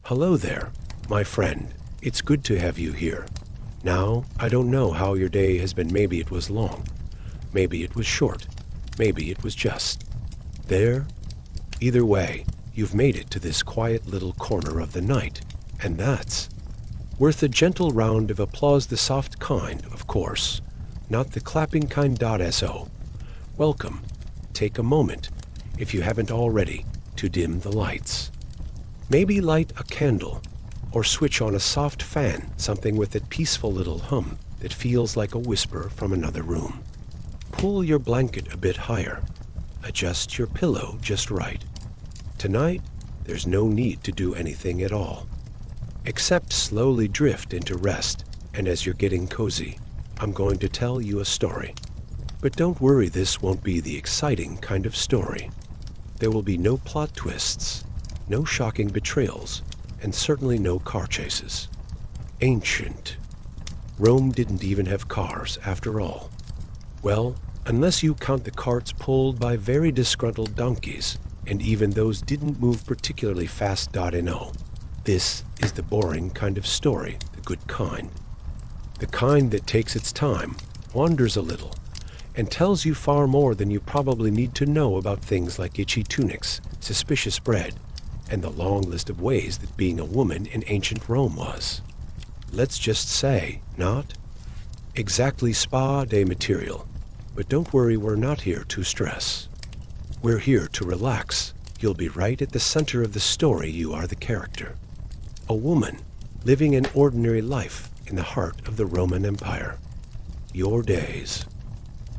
Hello there, my friend. It's good to have you here. Now, I don't know how your day has been. Maybe it was long. Maybe it was short. Maybe it was just there. Either way, you've made it to this quiet little corner of the night, and that's worth a gentle round of applause, the soft kind, of course, not the clapping kind. So, welcome. Take a moment, if you haven't already, to dim the lights. Maybe light a candle, or switch on a soft fan, something with that peaceful little hum that feels like a whisper from another room. Pull your blanket a bit higher. Adjust your pillow just right. Tonight, there's no need to do anything at all, except slowly drift into rest, and as you're getting cozy, I'm going to tell you a story. But don't worry, this won't be the exciting kind of story. There will be no plot twists, no shocking betrayals, and certainly no car chases. Ancient. Rome didn't even have cars, after all. Well, unless you count the carts pulled by very disgruntled donkeys, and even those didn't move particularly fast. This is the boring kind of story, the good kind. The kind that takes its time, wanders a little, and tells you far more than you probably need to know about things like itchy tunics, suspicious bread, and the long list of ways that being a woman in ancient Rome was, let's just say, not exactly spa day material. But don't worry, we're not here to stress. We're here to relax. You'll be right at the center of the story. You are the character. A woman living an ordinary life in the heart of the Roman Empire. Your days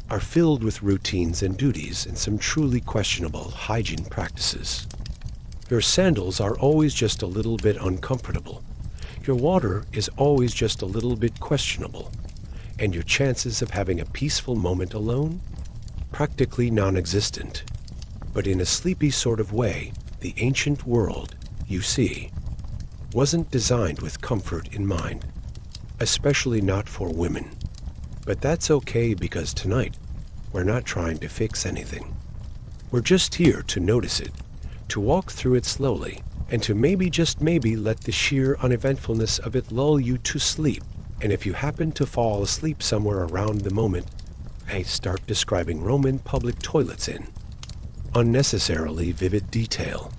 are filled with routines and duties and some truly questionable hygiene practices. Your sandals are always just a little bit uncomfortable. Your water is always just a little bit questionable. And your chances of having a peaceful moment alone? Practically non-existent. But in a sleepy sort of way, the ancient world, you see, wasn't designed with comfort in mind. Especially not for women. But that's okay, because tonight, we're not trying to fix anything. We're just here to notice it, to walk through it slowly, and to maybe, just maybe, let the sheer uneventfulness of it lull you to sleep. And if you happen to fall asleep somewhere around the moment I start describing Roman public toilets in unnecessarily vivid detail,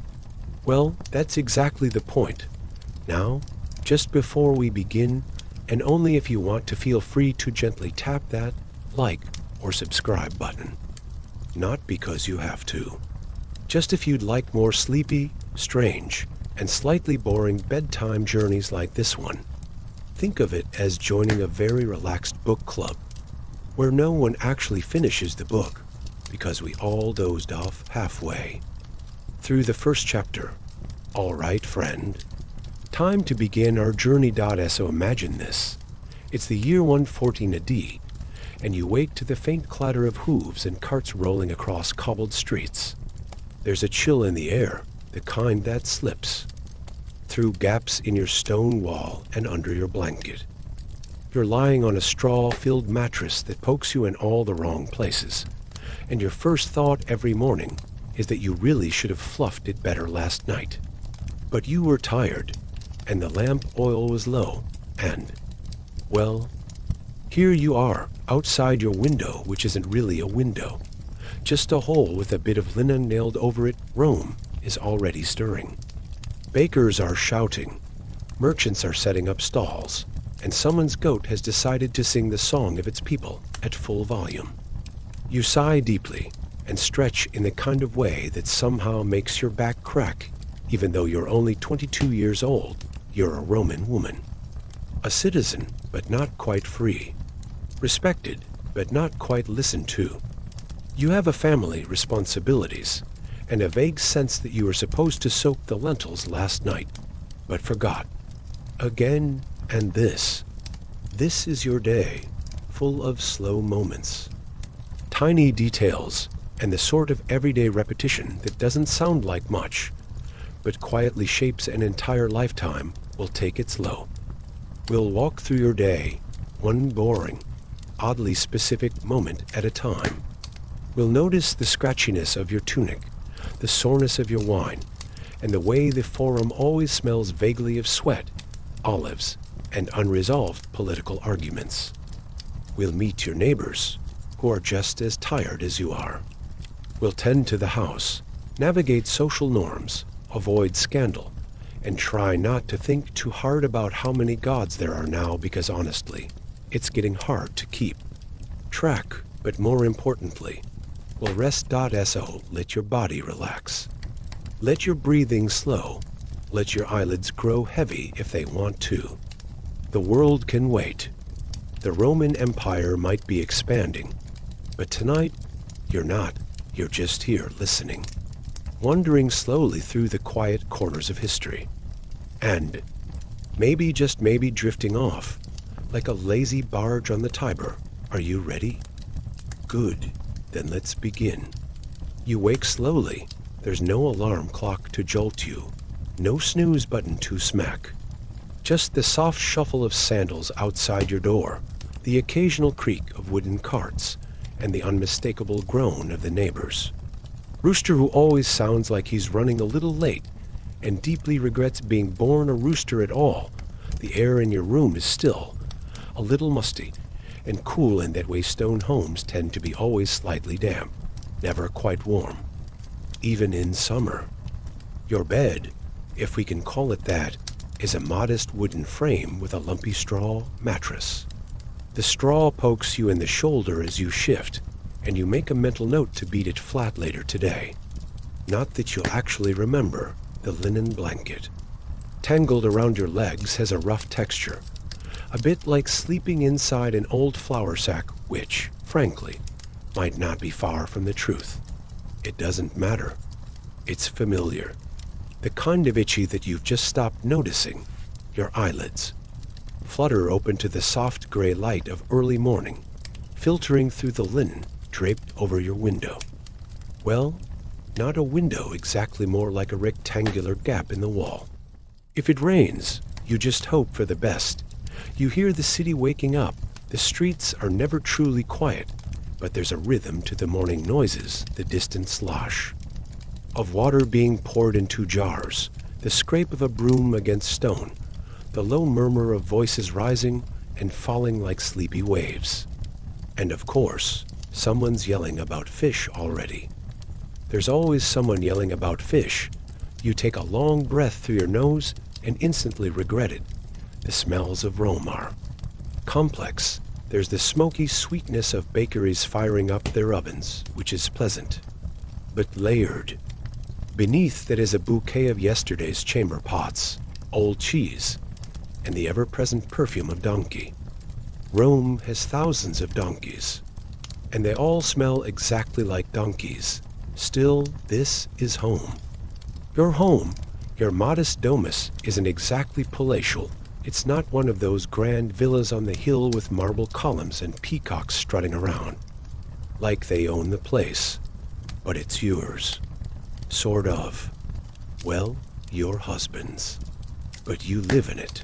well, that's exactly the point. Now, just before we begin, and only if you want to, feel free to gently tap that like or subscribe button. Not because you have to. Just if you'd like more sleepy, strange, and slightly boring bedtime journeys like this one. Think of it as joining a very relaxed book club, where no one actually finishes the book, because we all dozed off halfway through the first chapter. All right, friend. Time to begin our journey. So imagine this. It's the year 114 AD, and you wake to the faint clatter of hooves and carts rolling across cobbled streets. There's a chill in the air, the kind that slips through gaps in your stone wall and under your blanket. You're lying on a straw-filled mattress that pokes you in all the wrong places, and your first thought every morning is that you really should have fluffed it better last night. But you were tired, and the lamp oil was low, and, well, here you are, outside your window, which isn't really a window, just a hole with a bit of linen nailed over it. Rome is already stirring. Bakers are shouting, merchants are setting up stalls, and someone's goat has decided to sing the song of its people at full volume. You sigh deeply and stretch in the kind of way that somehow makes your back crack, even though you're only 22 years old. You're a Roman woman. A citizen, but not quite free. Respected, but not quite listened to. You have a family, responsibilities, and a vague sense that you were supposed to soak the lentils last night, but forgot. Again, and this is your day, full of slow moments. Tiny details, and the sort of everyday repetition that doesn't sound like much, but quietly shapes an entire lifetime. Will take it slow. We'll walk through your day, one boring, oddly specific moment at a time. We'll notice the scratchiness of your tunic, the soreness of your wine, and the way the forum always smells vaguely of sweat, olives, and unresolved political arguments. We'll meet your neighbors, who are just as tired as you are. We'll tend to the house, navigate social norms, avoid scandal, and try not to think too hard about how many gods there are now, because honestly, it's getting hard to keep track. But more importantly, will rest.so let your body relax. Let your breathing slow. Let your eyelids grow heavy if they want to. The world can wait. The Roman Empire might be expanding, but tonight, you're not. You're just here listening, wandering slowly through the quiet corners of history. And maybe, just maybe, drifting off, like a lazy barge on the Tiber. Are you ready? Good. Then let's begin. You wake slowly. There's no alarm clock to jolt you, no snooze button to smack. Just the soft shuffle of sandals outside your door, the occasional creak of wooden carts, and the unmistakable groan of the neighbors. Rooster, who always sounds like he's running a little late and deeply regrets being born a rooster at all. The air in your room is still, a little musty, and cool in that way stone homes tend to be always slightly damp, never quite warm, even in summer. Your bed, if we can call it that, is a modest wooden frame with a lumpy straw mattress. The straw pokes you in the shoulder as you shift, and you make a mental note to beat it flat later today. Not that you'll actually remember. The linen blanket, tangled around your legs, has a rough texture, a bit like sleeping inside an old flour sack, which, frankly, might not be far from the truth. It doesn't matter. It's familiar. The kind of itchy that you've just stopped noticing. Your eyelids flutter open to the soft gray light of early morning, filtering through the linen draped over your window. Well, not a window exactly, more like a rectangular gap in the wall. If it rains, you just hope for the best. You hear the city waking up. The streets are never truly quiet, but there's a rhythm to the morning noises, the distant slosh of water being poured into jars, the scrape of a broom against stone, the low murmur of voices rising and falling like sleepy waves. And of course, someone's yelling about fish already. There's always someone yelling about fish. You take a long breath through your nose and instantly regret it. The smells of Rome are complex. There's the smoky sweetness of bakeries firing up their ovens, which is pleasant, but layered. Beneath that is a bouquet of yesterday's chamber pots, old cheese, and the ever-present perfume of donkey. Rome has thousands of donkeys, and they all smell exactly like donkeys. Still, this is home. Your home, your modest domus, isn't exactly palatial. It's not one of those grand villas on the hill with marble columns and peacocks strutting around, like they own the place. But it's yours. Sort of. Well, your husband's. But you live in it.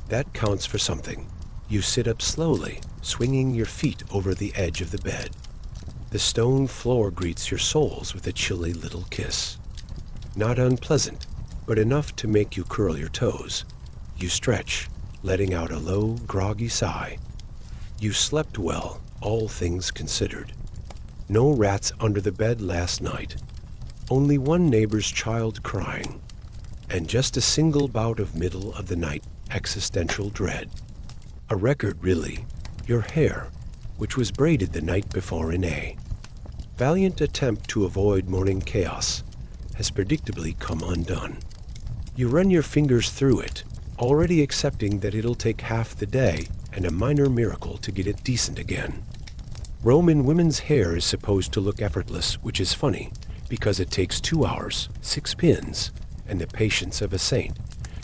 That counts for something. You sit up slowly, swinging your feet over the edge of the bed. The stone floor greets your soles with a chilly little kiss. Not unpleasant, but enough to make you curl your toes. You stretch, letting out a low, groggy sigh. You slept well, all things considered. No rats under the bed last night. Only one neighbor's child crying. And just a single bout of middle-of-the-night existential dread. A record, really. Your hair, which was braided the night before in a valiant attempt to avoid morning chaos, has predictably come undone. You run your fingers through it, already accepting that it'll take half the day and a minor miracle to get it decent again. Roman women's hair is supposed to look effortless, which is funny, because it takes 2 hours, 6 pins, and the patience of a saint.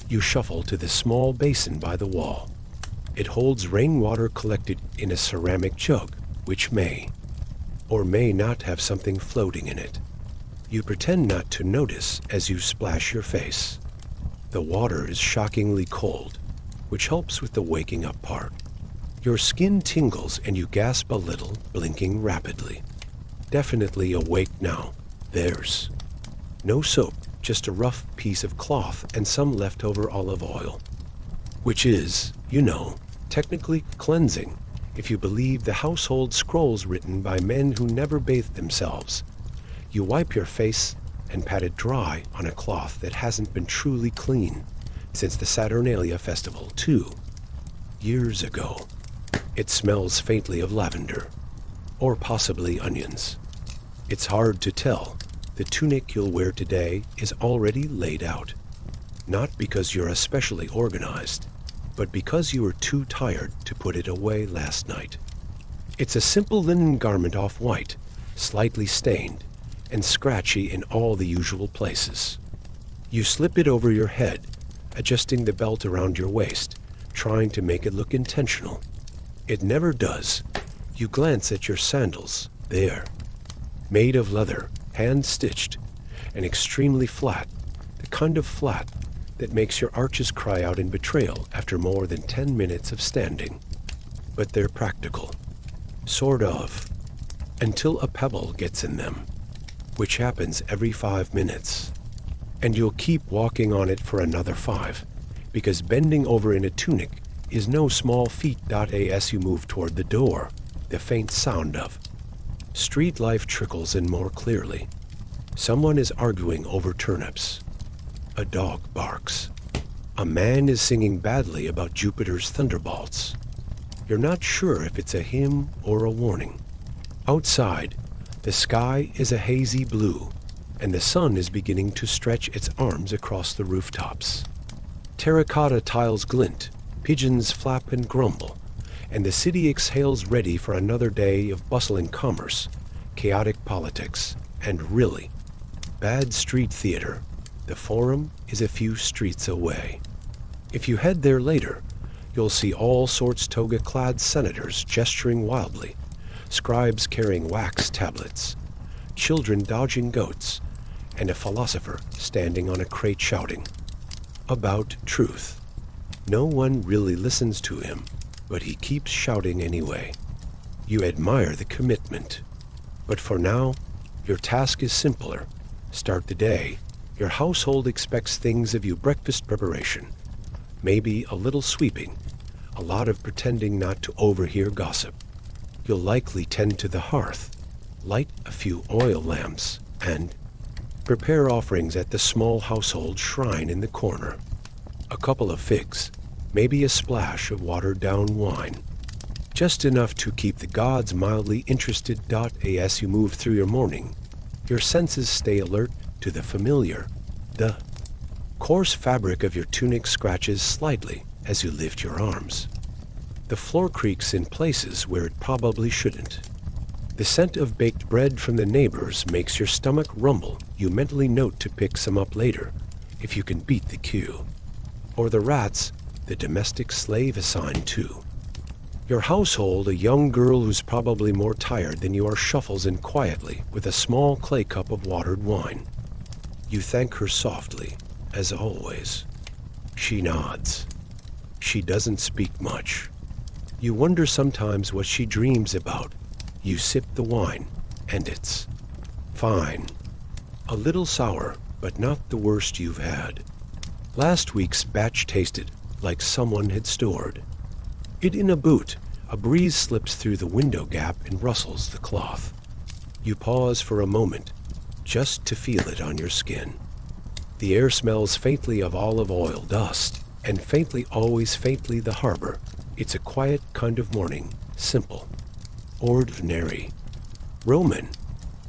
You shuffle to the small basin by the wall. It holds rainwater collected in a ceramic jug, which may or may not have something floating in it. You pretend not to notice as you splash your face. The water is shockingly cold, which helps with the waking up part. Your skin tingles and you gasp a little, blinking rapidly. Definitely awake now. There's no soap, just a rough piece of cloth and some leftover olive oil. Which is, you know, technically cleansing, if you believe the household scrolls written by men who never bathed themselves. You wipe your face and pat it dry on a cloth that hasn't been truly clean since the Saturnalia festival 2 years ago. It smells faintly of lavender, or possibly onions. It's hard to tell. The tunic you'll wear today is already laid out. Not because you're especially organized, but because you were too tired to put it away last night. It's a simple linen garment off-white, slightly stained, and scratchy in all the usual places. You slip it over your head, adjusting the belt around your waist, trying to make it look intentional. It never does. You glance at your sandals. There. Made of leather, hand-stitched, and extremely flat, the kind of flat that makes your arches cry out in betrayal after more than 10 minutes of standing. But they're practical. Sort of. Until a pebble gets in them, which happens every 5 minutes. And you'll keep walking on it for another 5, because bending over in a tunic is no small feat. As you move toward the door, the faint sound of street life trickles in more clearly. Someone is arguing over turnips. A dog barks. A man is singing badly about Jupiter's thunderbolts. You're not sure if it's a hymn or a warning. Outside, the sky is a hazy blue, and the sun is beginning to stretch its arms across the rooftops. Terracotta tiles glint, pigeons flap and grumble, and the city exhales ready for another day of bustling commerce, chaotic politics, and really bad street theater. The Forum is a few streets away. If you head there later, you'll see all sorts toga-clad senators gesturing wildly, scribes carrying wax tablets, children dodging goats, and a philosopher standing on a crate shouting about truth. No one really listens to him, but he keeps shouting anyway. You admire the commitment. But for now, your task is simpler. Start the day. Your household expects things of you: breakfast preparation, maybe a little sweeping, a lot of pretending not to overhear gossip. You'll likely tend to the hearth, light a few oil lamps, and prepare offerings at the small household shrine in the corner. A couple of figs, maybe a splash of watered-down wine. Just enough to keep the gods mildly interested. As you move through your morning, your senses stay alert to the familiar. The coarse fabric of your tunic scratches slightly as you lift your arms. The floor creaks in places where it probably shouldn't. The scent of baked bread from the neighbors makes your stomach rumble. You mentally note to pick some up later, if you can beat the queue. Or the rats, the domestic slave assigned to your household. A young girl who's probably more tired than you are shuffles in quietly with a small clay cup of watered wine. You thank her softly, as always. She nods. She doesn't speak much. You wonder sometimes what she dreams about. You sip the wine, and it's fine. A little sour, but not the worst you've had. Last week's batch tasted like someone had stored it in a boot. A breeze slips through the window gap and rustles the cloth. You pause for a moment, just to feel it on your skin. The air smells faintly of olive oil dust, and faintly, always faintly, the harbor. It's a quiet kind of morning, simple, ordinary. Roman.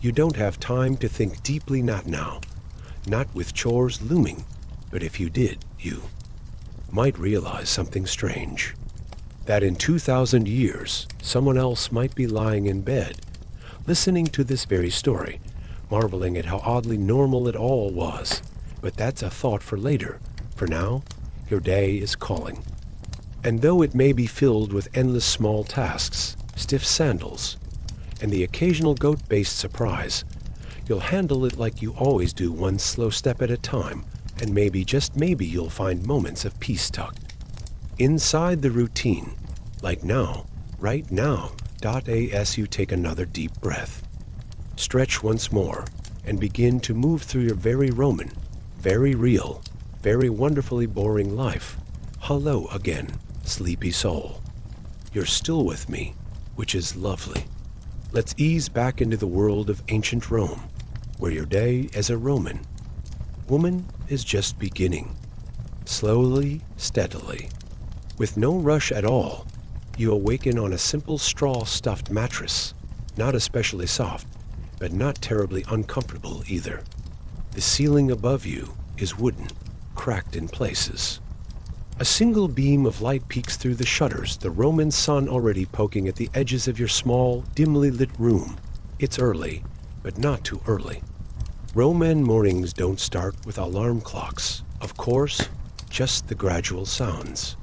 You don't have time to think deeply, not now, not with chores looming, but if you did, you might realize something strange. That in 2,000 years, someone else might be lying in bed, listening to this very story, marveling at how oddly normal it all was. But that's a thought for later. For now, your day is calling. And though it may be filled with endless small tasks, stiff sandals, and the occasional goat-based surprise, you'll handle it like you always do, one slow step at a time, and maybe, just maybe, you'll find moments of peace tucked inside the routine, like now, right now. As you take another deep breath, stretch once more, and begin to move through your very Roman, Very real, very wonderfully boring life. Hello again, sleepy soul. You're still with me, which is lovely. Let's ease back into the world of ancient Rome, where your day as a Roman woman is just beginning. Slowly, steadily, with no rush at all, you awaken on a simple straw-stuffed mattress, not especially soft, but not terribly uncomfortable either. The ceiling above you is wooden, cracked in places. A single beam of light peeks through the shutters, the Roman sun already poking at the edges of your small, dimly lit room. It's early, but not too early. Roman mornings don't start with alarm clocks. Of course, just the gradual sounds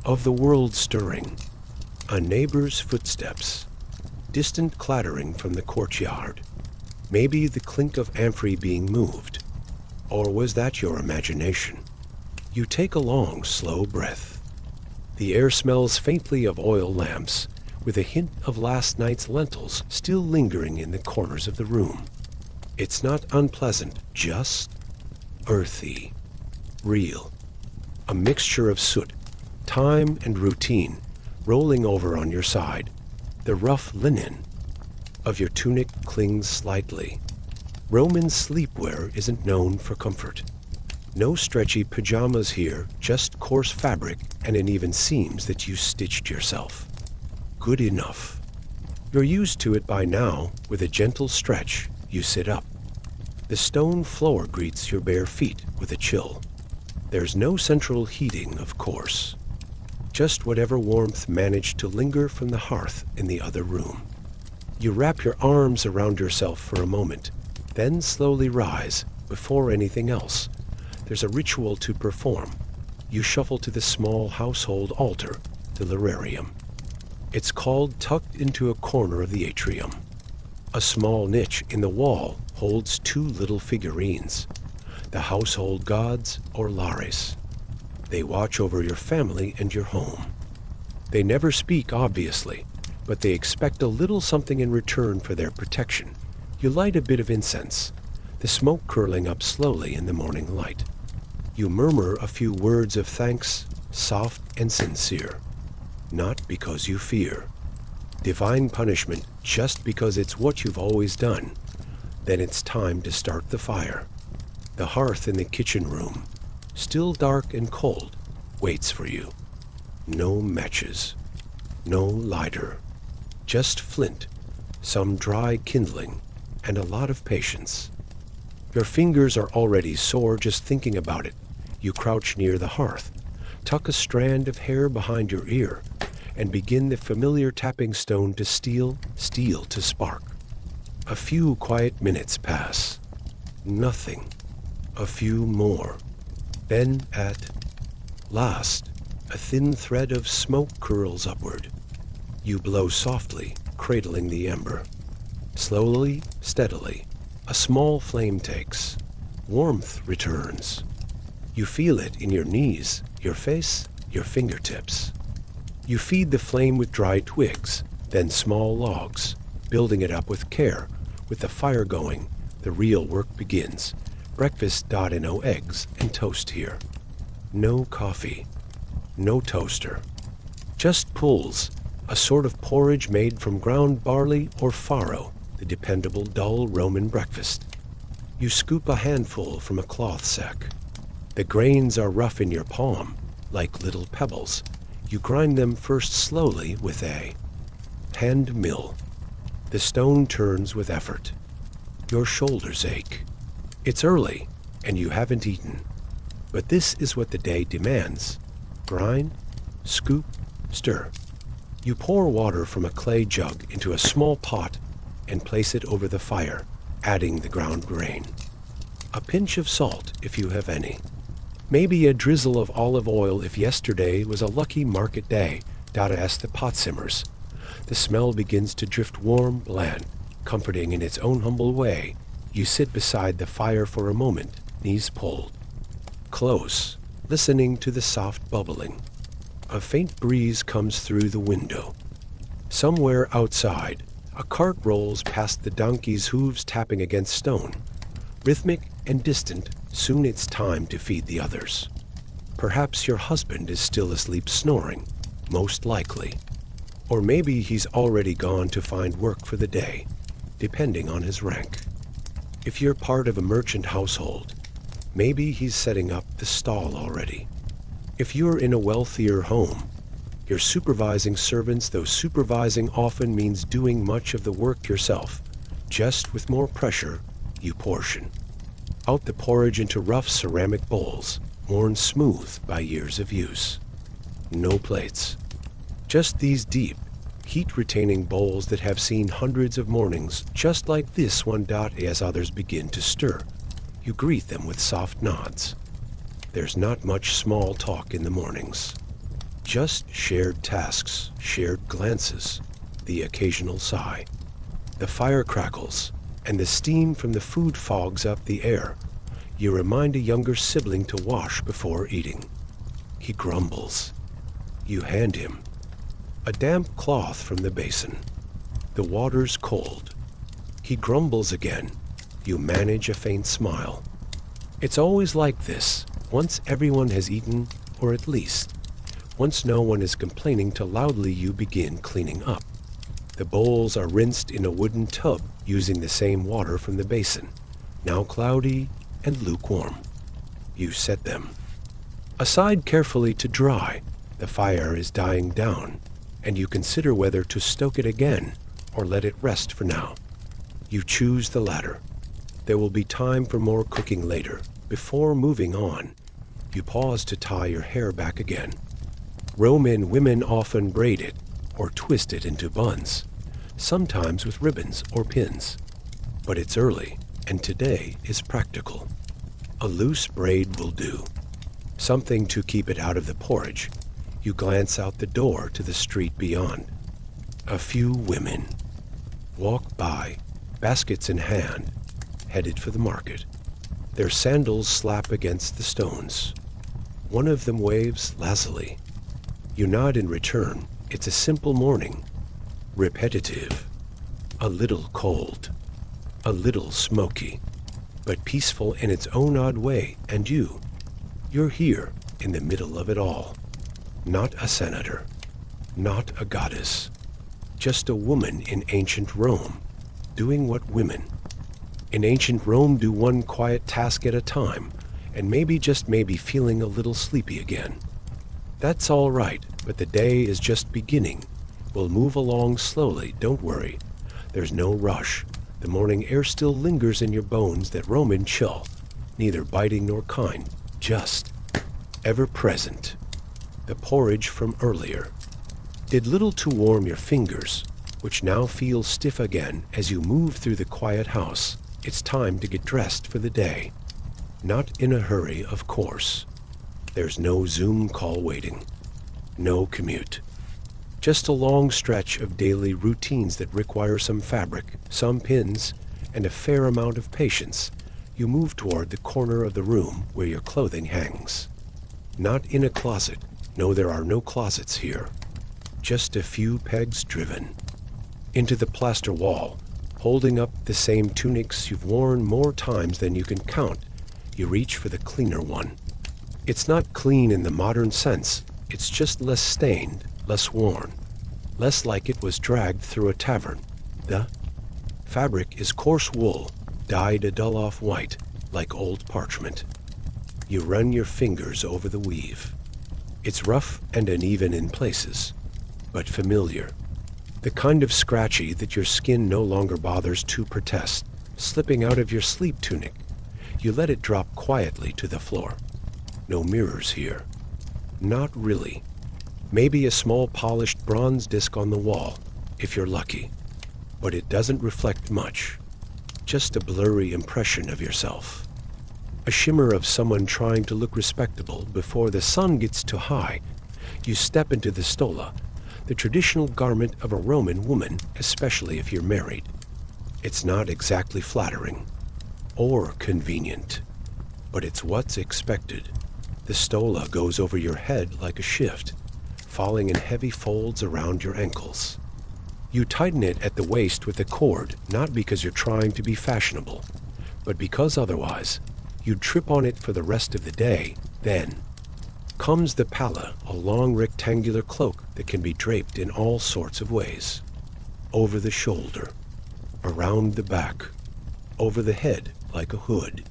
of the world stirring. A neighbor's footsteps, distant clattering from the courtyard. Maybe the clink of amphory being moved. Or was that your imagination? You take a long, slow breath. The air smells faintly of oil lamps, with a hint of last night's lentils still lingering in the corners of the room. It's not unpleasant, just earthy, real. A mixture of soot, time, and routine rolling over on your side. The rough linen of your tunic clings slightly. Roman sleepwear isn't known for comfort. No stretchy pajamas here, just coarse fabric and uneven seams that you stitched yourself. Good enough. You're used to it by now. With a gentle stretch, you sit up. The stone floor greets your bare feet with a chill. There's no central heating, of course. Just whatever warmth managed to linger from the hearth in the other room. You wrap your arms around yourself for a moment, then slowly rise. Before anything else, there's a ritual to perform. You shuffle to the small household altar, the lararium. It's called tucked into a corner of the atrium. A small niche in the wall holds two little figurines, the household gods or lares. They watch over your family and your home. They never speak, obviously, but they expect a little something in return for their protection. You light a bit of incense, the smoke curling up slowly in the morning light. You murmur a few words of thanks, soft and sincere, not because you fear divine punishment, just because it's what you've always done. Then it's time to start the fire. The hearth in the kitchen room, still dark and cold, waits for you. No matches, no lighter, just flint, some dry kindling, and a lot of patience. Your fingers are already sore just thinking about it. You crouch near the hearth, tuck a strand of hair behind your ear, and begin the familiar tapping stone to steel to spark. A few quiet minutes pass. Nothing. A few more. Then at last, a thin thread of smoke curls upward. You blow softly, cradling the ember. Slowly, steadily, a small flame takes. Warmth returns. You feel it in your knees, your face, your fingertips. You feed the flame with dry twigs, then small logs, building it up with care. With the fire going, the real work begins. Breakfast in no eggs and toast here. No coffee, no toaster. Just pulse, a sort of porridge made from ground barley or farro, the dependable dull Roman breakfast. You scoop a handful from a cloth sack. The grains are rough in your palm, like little pebbles. You grind them first slowly with a hand mill. The stone turns with effort. Your shoulders ache. It's early, and you haven't eaten. But this is what the day demands. Grind, scoop, stir. You pour water from a clay jug into a small pot and place it over the fire, adding the ground grain. A pinch of salt, if you have any. Maybe a drizzle of olive oil if yesterday was a lucky market day, as the pot simmers. The smell begins to drift warm, bland, comforting in its own humble way. You sit beside the fire for a moment, knees pulled. Close, listening to the soft bubbling. A faint breeze comes through the window. Somewhere outside, a cart rolls past the donkey's hooves tapping against stone, rhythmic and distant Soon it's time to feed the others. Perhaps your husband is still asleep snoring, most likely. Or maybe he's already gone to find work for the day, depending on his rank. If you're part of a merchant household, maybe he's setting up the stall already. If you're in a wealthier home, you're supervising servants, though supervising often means doing much of the work yourself, just with more pressure, you portion. Out the porridge into rough ceramic bowls, worn smooth by years of use. No plates. Just these deep, heat-retaining bowls that have seen hundreds of mornings just like this one. As others begin to stir, you greet them with soft nods. There's not much small talk in the mornings. Just shared tasks, shared glances, the occasional sigh. The fire crackles, and the steam from the food fogs up the air. You remind a younger sibling to wash before eating. He grumbles. You hand him a damp cloth from the basin. The water's cold. He grumbles again. You manage a faint smile. It's always like this, once everyone has eaten, or at least, once no one is complaining too loudly, you begin cleaning up. The bowls are rinsed in a wooden tub using the same water from the basin, now cloudy and lukewarm. You set them aside carefully to dry. The fire is dying down, and you consider whether to stoke it again or let it rest for now. You choose the latter. There will be time for more cooking later. Before moving on, you pause to tie your hair back again. Roman women often braid it or twist it into buns, sometimes with ribbons or pins. But it's early, and today is practical. A loose braid will do. Something to keep it out of the porridge. You glance out the door to the street beyond. A few women walk by, baskets in hand, headed for the market. Their sandals slap against the stones. One of them waves lazily. You nod in return. It's a simple morning. Repetitive. A little cold. A little smoky. But peaceful in its own odd way. And you're here in the middle of it all. Not a senator. Not a goddess. Just a woman in ancient Rome, doing what women in ancient Rome do, one quiet task at a time, and maybe, just maybe, feeling a little sleepy again. That's all right, but the day is just beginning. We'll move along slowly, don't worry. There's no rush. The morning air still lingers in your bones, that Roman chill, neither biting nor kind, just ever present. The porridge from earlier did little to warm your fingers, which now feel stiff again as you move through the quiet house. It's time to get dressed for the day. Not in a hurry, of course. There's no Zoom call waiting. No commute. Just a long stretch of daily routines that require some fabric, some pins, and a fair amount of patience. You move toward the corner of the room where your clothing hangs. Not in a closet. No, there are no closets here. Just a few pegs driven into the plaster wall, holding up the same tunics you've worn more times than you can count. You reach for the cleaner one. It's not clean in the modern sense. It's just less stained, less worn, less like it was dragged through a tavern. The fabric is coarse wool, dyed a dull off-white, like old parchment. You run your fingers over the weave. It's rough and uneven in places, but familiar. The kind of scratchy that your skin no longer bothers to protest. Slipping out of your sleep tunic, you let it drop quietly to the floor. No mirrors here. Not really. Maybe a small polished bronze disc on the wall, if you're lucky. But it doesn't reflect much. Just a blurry impression of yourself. A shimmer of someone trying to look respectable before the sun gets too high. You step into the stola, the traditional garment of a Roman woman, especially if you're married. It's not exactly flattering or convenient, but it's what's expected. The stola goes over your head like a shift, falling in heavy folds around your ankles. You tighten it at the waist with a cord, not because you're trying to be fashionable, but because otherwise You'd trip on it for the rest of the day. Then comes the palla, a long rectangular cloak that can be draped in all sorts of ways. Over the shoulder, around the back, over the head like a hood.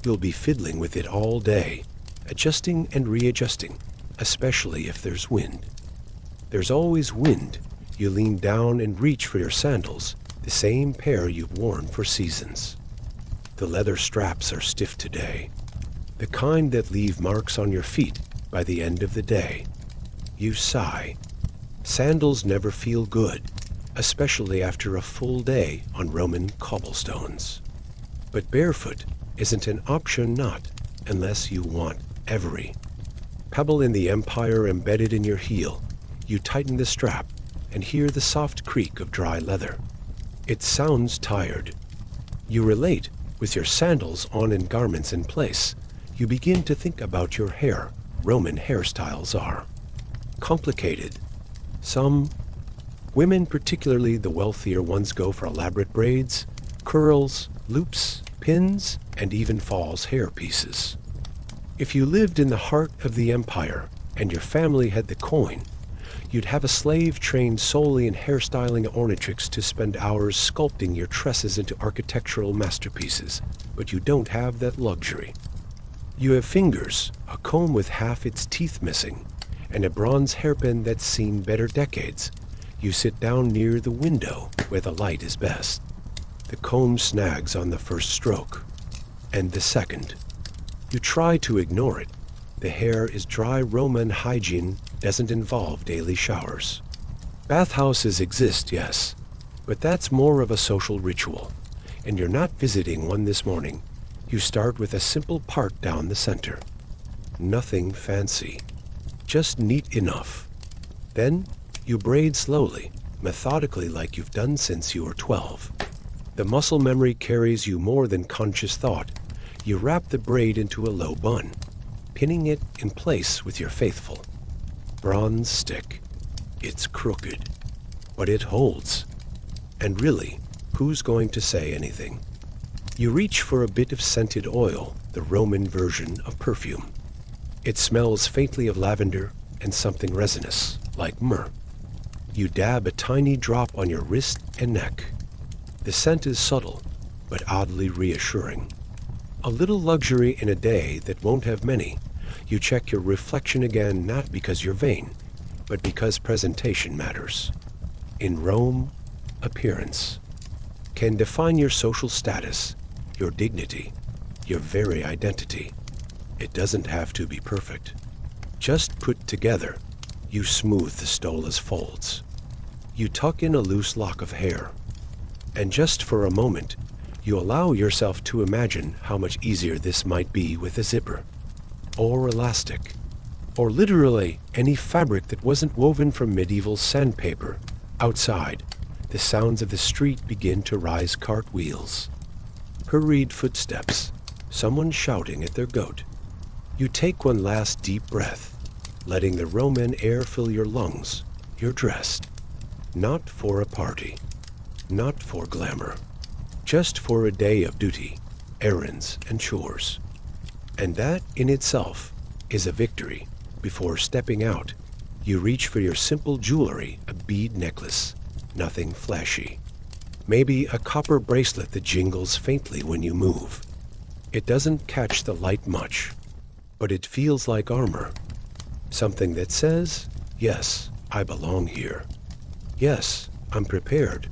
You'll be fiddling with it all day, adjusting and readjusting, especially if there's wind. There's always wind. You lean down and reach for your sandals, the same pair you've worn for seasons. The leather straps are stiff today, the kind that leave marks on your feet by the end of the day. You sigh. Sandals never feel good, especially after a full day on Roman cobblestones. But barefoot isn't an option, not unless you want every pebble in the empire embedded in your heel. You tighten the strap and hear the soft creak of dry leather. It sounds tired. You relate with your sandals on and garments in place. You begin to think about your hair. Roman hairstyles are complicated. Some women, particularly the wealthier ones, go for elaborate braids, curls, loops, pins, and even false hair pieces. If you lived in the heart of the empire and your family had the coin, you'd have a slave trained solely in hairstyling ornatrix to spend hours sculpting your tresses into architectural masterpieces, but you don't have that luxury. You have fingers, a comb with half its teeth missing, and a bronze hairpin that's seen better decades. You sit down near the window where the light is best. The comb snags on the first stroke, and the second. You try to ignore it. The hair is dry. Roman hygiene doesn't involve daily showers. Bathhouses exist, yes, but that's more of a social ritual, and you're not visiting one this morning. You start with a simple part down the center. Nothing fancy, just neat enough. Then you braid slowly, methodically, like you've done since you were 12. The muscle memory carries you more than conscious thought. You wrap the braid into a low bun, pinning it in place with your faithful bronze stick. It's crooked, but it holds. And really, who's going to say anything? You reach for a bit of scented oil, the Roman version of perfume. It smells faintly of lavender and something resinous, like myrrh. You dab a tiny drop on your wrist and neck. The scent is subtle, but oddly reassuring. A little luxury in a day that won't have many. You check your reflection again, not because you're vain, but because presentation matters. In Rome, appearance can define your social status, your dignity, your very identity. It doesn't have to be perfect. Just put together. You smooth the stola's folds. You tuck in a loose lock of hair. And just for a moment, you allow yourself to imagine how much easier this might be with a zipper, or elastic, or literally any fabric that wasn't woven from medieval sandpaper. Outside, the sounds of the street begin to rise. Cartwheels, hurried footsteps, someone shouting at their goat. You take one last deep breath, letting the Roman air fill your lungs. You're dressed, not for a party, not for glamour, just for a day of duty, errands, and chores. And that in itself is a victory. Before stepping out, you reach for your simple jewelry, a bead necklace, nothing flashy. Maybe a copper bracelet that jingles faintly when you move. It doesn't catch the light much, but it feels like armor. Something that says, yes, I belong here. Yes, I'm prepared.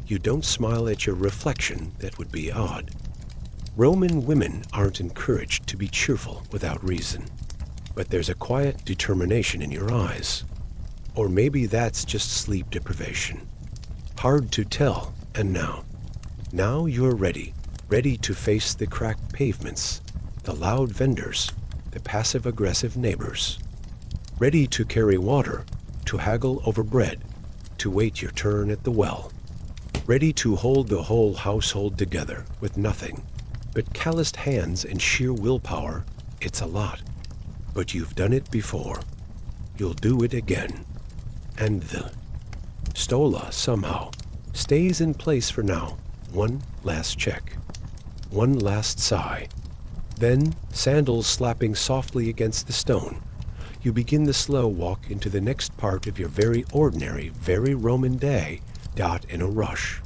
You don't smile at your reflection. That would be odd. Roman women aren't encouraged to be cheerful without reason, but there's a quiet determination in your eyes. Or maybe that's just sleep deprivation. Hard to tell. And now you're ready to face the cracked pavements, the loud vendors, the passive-aggressive neighbors. Ready to carry water, to haggle over bread, to wait your turn at the well. Ready to hold the whole household together with nothing but calloused hands and sheer willpower. It's a lot, but you've done it before. You'll do it again. And the stola somehow stays in place for now. One last check, one last sigh, Then, sandals slapping softly against the stone, you begin the slow walk into the next part of your very ordinary, very Roman day, in a rush.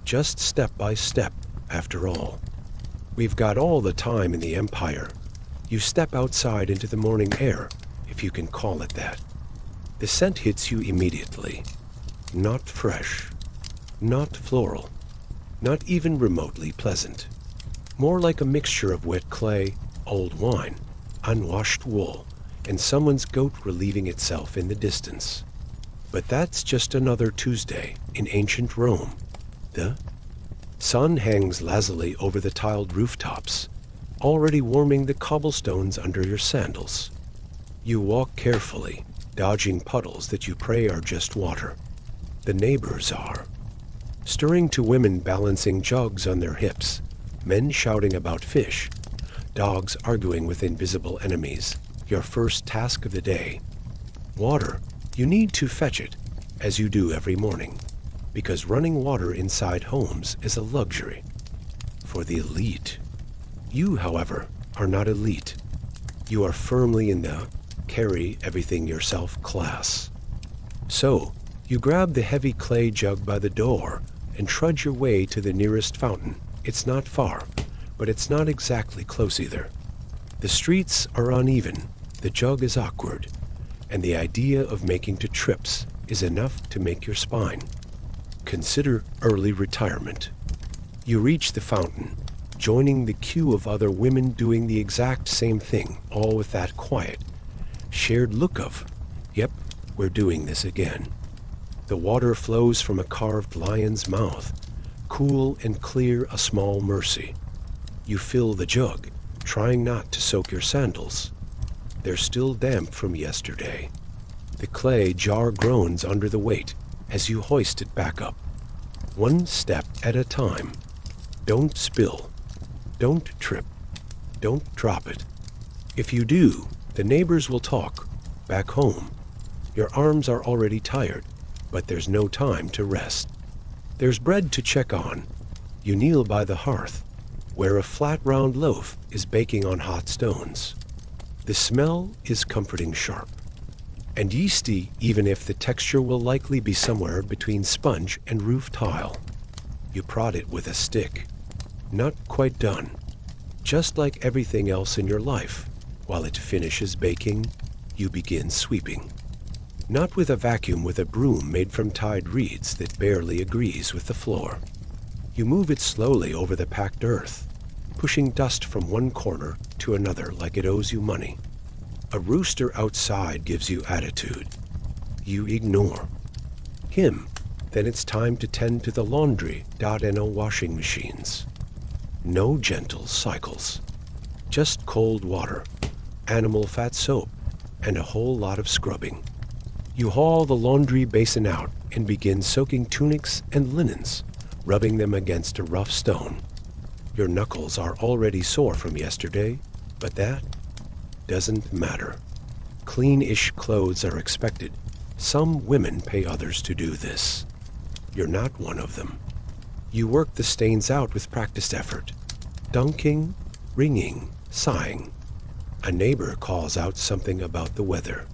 Just step by step, after all. We've got all the time in the empire. You step outside into the morning air, if you can call it that. The scent hits you immediately. Not fresh. Not floral. Not even remotely pleasant. More like a mixture of wet clay, old wine, unwashed wool, and someone's goat relieving itself in the distance. But that's just another Tuesday in ancient Rome. The sun hangs lazily over the tiled rooftops, already warming the cobblestones under your sandals. You walk carefully, dodging puddles that you pray are just water. The neighbors are. Stirring to women balancing jugs on their hips, men shouting about fish, dogs arguing with invisible enemies, your first task of the day. Water, you need to fetch it, as you do every morning, because running water inside homes is a luxury for the elite. You, however, are not elite. You are firmly in the carry everything yourself class. So, you grab the heavy clay jug by the door and trudge your way to the nearest fountain. It's not far, but it's not exactly close either. The streets are uneven, the jug is awkward, and the idea of making 2 trips is enough to make your spine. Consider early retirement. You reach the fountain, joining the queue of other women doing the exact same thing, all with that quiet, shared look of, yep, we're doing this again. The water flows from a carved lion's mouth, cool and clear, a small mercy. You fill the jug, trying not to soak your sandals. They're still damp from yesterday. The clay jar groans under the weight as you hoist it back up. 1 step at a time. Don't spill. Don't trip. Don't drop it. If you do, the neighbors will talk. Back home, your arms are already tired, but there's no time to rest. There's bread to check on. You kneel by the hearth, where a flat round loaf is baking on hot stones. The smell is comforting sharp, and yeasty, even if the texture will likely be somewhere between sponge and roof tile. You prod it with a stick. Not quite done. Just like everything else in your life, while it finishes baking, you begin sweeping. Not with a vacuum, with a broom made from tied reeds that barely agrees with the floor. You move it slowly over the packed earth, pushing dust from one corner to another like it owes you money. A rooster outside gives you attitude. You ignore him. Then it's time to tend to the laundry, no washing machines. No gentle cycles. Just cold water, animal fat soap, and a whole lot of scrubbing. You haul the laundry basin out and begin soaking tunics and linens, rubbing them against a rough stone. Your knuckles are already sore from yesterday, but that doesn't matter. Clean-ish clothes are expected. Some women pay others to do this. You're not one of them. You work the stains out with practiced effort, dunking, wringing, sighing. A neighbor calls out something about the weather.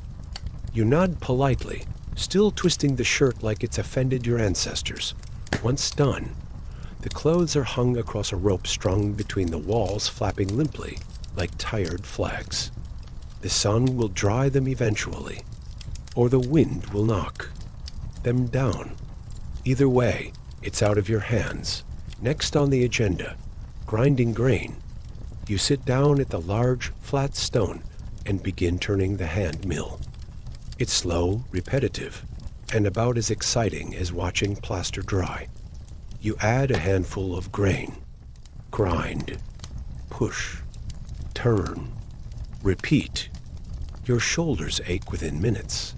You nod politely, still twisting the shirt like it's offended your ancestors. Once done, the clothes are hung across a rope strung between the walls, flapping limply like tired flags. The sun will dry them eventually, or the wind will knock them down. Either way, it's out of your hands. Next on the agenda, grinding grain. You sit down at the large, flat stone and begin turning the hand mill. It's slow, repetitive, and about as exciting as watching plaster dry. You add a handful of grain. Grind. Push. Turn. Repeat. Your shoulders ache within minutes.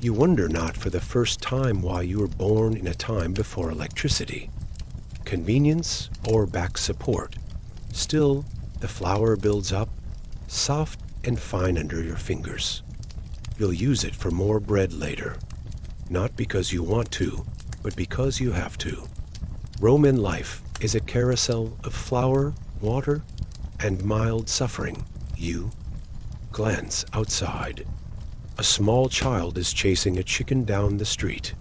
You wonder not for the first time why you were born in a time before electricity. Convenience or back support. Still, the flour builds up, soft and fine under your fingers. You'll use it for more bread later. Not because you want to, but because you have to. Roman life is a carousel of flour, water, and mild suffering. You glance outside. A small child is chasing a chicken down the street.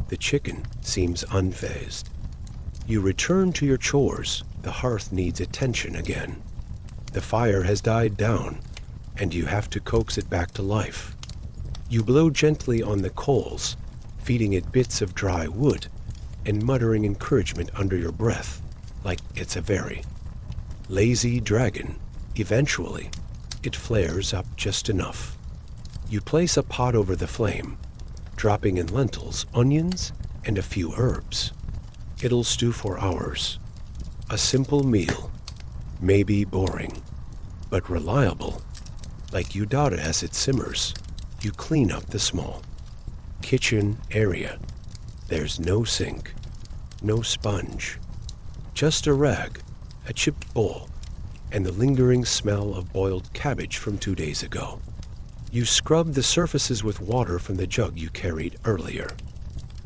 The chicken seems unfazed. You return to your chores. The hearth needs attention again. The fire has died down, and you have to coax it back to life. You blow gently on the coals, feeding it bits of dry wood, and muttering encouragement under your breath, like it's a very lazy dragon. Eventually, it flares up just enough. You place a pot over the flame, dropping in lentils, onions, and a few herbs. It'll stew for hours. A simple meal, maybe boring, but reliable. Like you doubt it as it simmers. You clean up the small kitchen area. There's no sink, no sponge, just a rag, a chipped bowl, and the lingering smell of boiled cabbage from 2 days ago. You scrub the surfaces with water from the jug you carried earlier.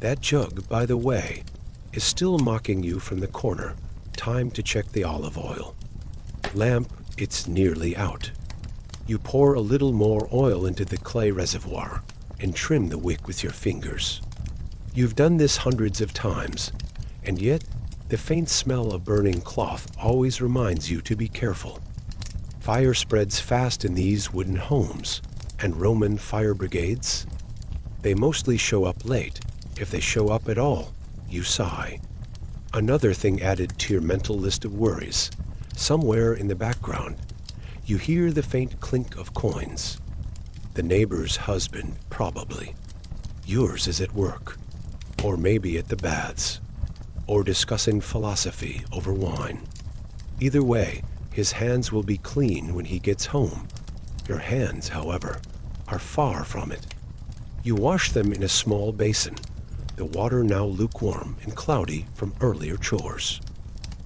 That jug, by the way, is still mocking you from the corner. Time to check the olive oil. Lamp, it's nearly out. You pour a little more oil into the clay reservoir and trim the wick with your fingers. You've done this hundreds of times, and yet the faint smell of burning cloth always reminds you to be careful. Fire spreads fast in these wooden homes, and Roman fire brigades, they mostly show up late. If they show up at all, you sigh. Another thing added to your mental list of worries. Somewhere in the background, you hear the faint clink of coins. The neighbor's husband, probably. Yours is at work, or maybe at the baths, or discussing philosophy over wine. Either way, his hands will be clean when he gets home. Your hands, however, are far from it. You wash them in a small basin, the water now lukewarm and cloudy from earlier chores.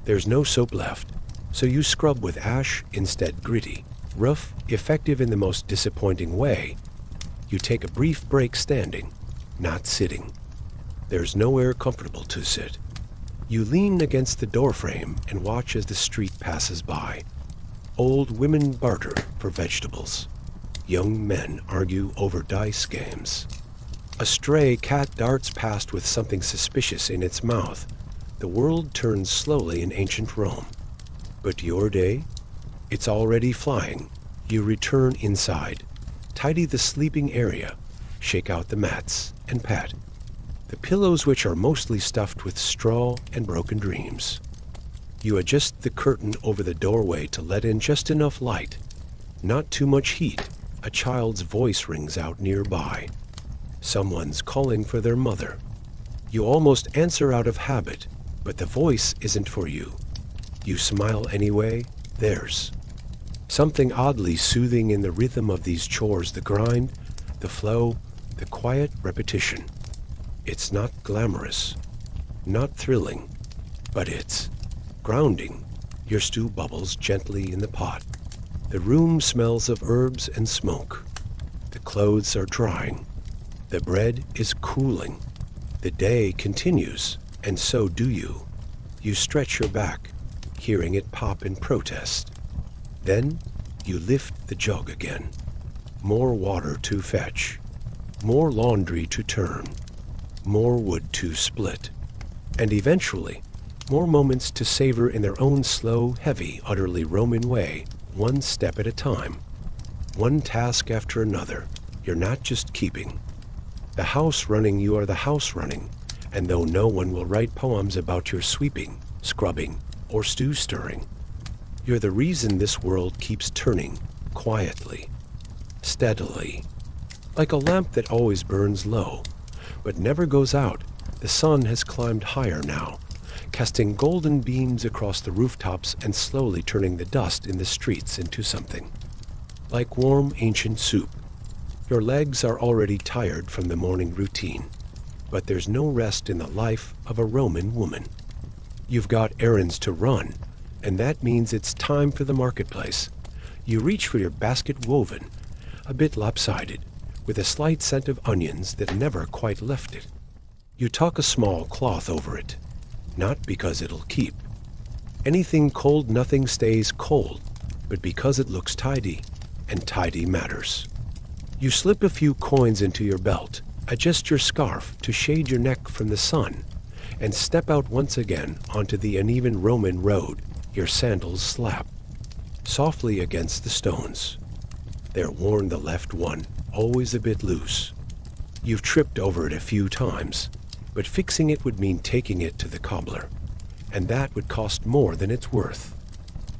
There's no soap left, so you scrub with ash instead, gritty, rough, effective in the most disappointing way. You take a brief break standing, not sitting. There's nowhere comfortable to sit. You lean against the doorframe and watch as the street passes by. Old women barter for vegetables. Young men argue over dice games. A stray cat darts past with something suspicious in its mouth. The world turns slowly in ancient Rome. But your day? It's already flying. You return inside, tidy the sleeping area, shake out the mats, and pat the pillows, which are mostly stuffed with straw and broken dreams. You adjust the curtain over the doorway to let in just enough light, not too much heat. A child's voice rings out nearby. Someone's calling for their mother. You almost answer out of habit, but the voice isn't for you. You smile anyway. There's something oddly soothing in the rhythm of these chores, the grind, the flow, the quiet repetition. It's not glamorous, not thrilling, but it's grounding. Your stew bubbles gently in the pot. The room smells of herbs and smoke. The clothes are drying. The bread is cooling. The day continues, and so do you. You stretch your back, hearing it pop in protest. Then you lift the jug again. More water to fetch. More laundry to turn. More wood to split. And eventually, more moments to savor in their own slow, heavy, utterly Roman way, one step at a time. One task after another. You're not just keeping the house running, you are the house running. And though no one will write poems about your sweeping, scrubbing, or stew stirring, you're the reason this world keeps turning, quietly, steadily, like a lamp that always burns low, but never goes out. The sun has climbed higher now, casting golden beams across the rooftops and slowly turning the dust in the streets into something like warm ancient soup. Your legs are already tired from the morning routine, but there's no rest in the life of a Roman woman. You've got errands to run, and that means it's time for the marketplace. You reach for your basket woven, a bit lopsided, with a slight scent of onions that never quite left it. You tuck a small cloth over it, not because it'll keep. Anything cold, nothing stays cold, but because it looks tidy, and tidy matters. You slip a few coins into your belt, adjust your scarf to shade your neck from the sun, and step out once again onto the uneven Roman road. Your sandals slap softly against the stones. They're worn, the left one, always a bit loose. You've tripped over it a few times, but fixing it would mean taking it to the cobbler, and that would cost more than it's worth.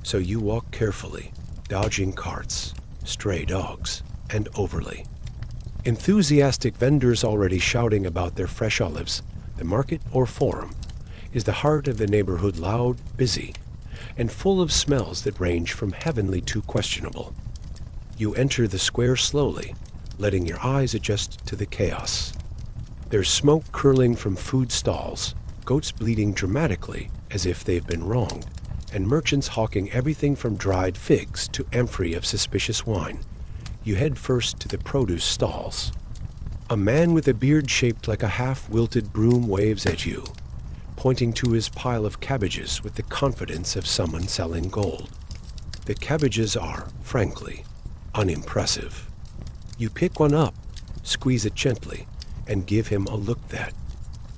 So you walk carefully, dodging carts, stray dogs, and overly enthusiastic vendors already shouting about their fresh olives. The market or forum is the heart of the neighborhood, loud, busy, and full of smells that range from heavenly to questionable. You enter the square slowly, letting your eyes adjust to the chaos. There's smoke curling from food stalls, goats bleating dramatically as if they've been wronged, and merchants hawking everything from dried figs to amphorae of suspicious wine. You head first to the produce stalls. A man with a beard shaped like a half-wilted broom waves at you, pointing to his pile of cabbages with the confidence of someone selling gold. The cabbages are, frankly, unimpressive. You pick one up, squeeze it gently, and give him a look that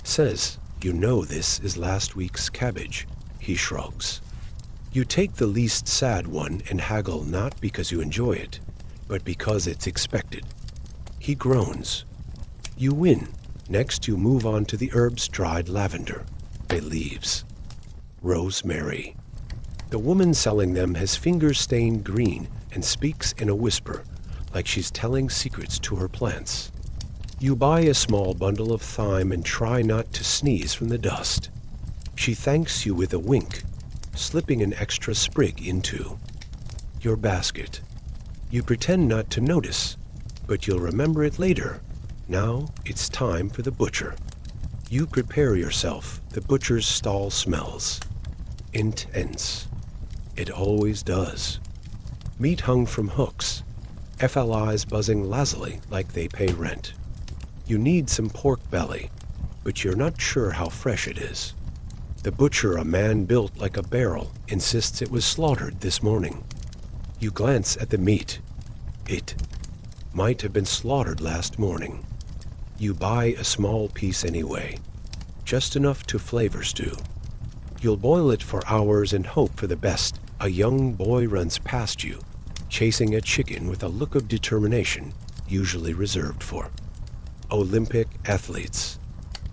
says, "You know this is last week's cabbage." He shrugs. You take the least sad one and haggle, not because you enjoy it, but because it's expected. He groans. You win. Next you move on to the herbs: dried lavender, bay leaves, rosemary. The woman selling them has fingers stained green and speaks in a whisper, like she's telling secrets to her plants. You buy a small bundle of thyme and try not to sneeze from the dust. She thanks you with a wink, slipping an extra sprig into your basket. You pretend not to notice, but you'll remember it later. Now it's time for the butcher. You prepare yourself. The butcher's stall smells intense. It always does. Meat hung from hooks, FLIs buzzing lazily like they pay rent. You need some pork belly, but you're not sure how fresh it is. The butcher, a man built like a barrel, insists it was slaughtered this morning. You glance at the meat. It might have been slaughtered last morning. You buy a small piece anyway, just enough to flavor stew. You'll boil it for hours and hope for the best. A young boy runs past you, chasing a chicken with a look of determination usually reserved for Olympic athletes.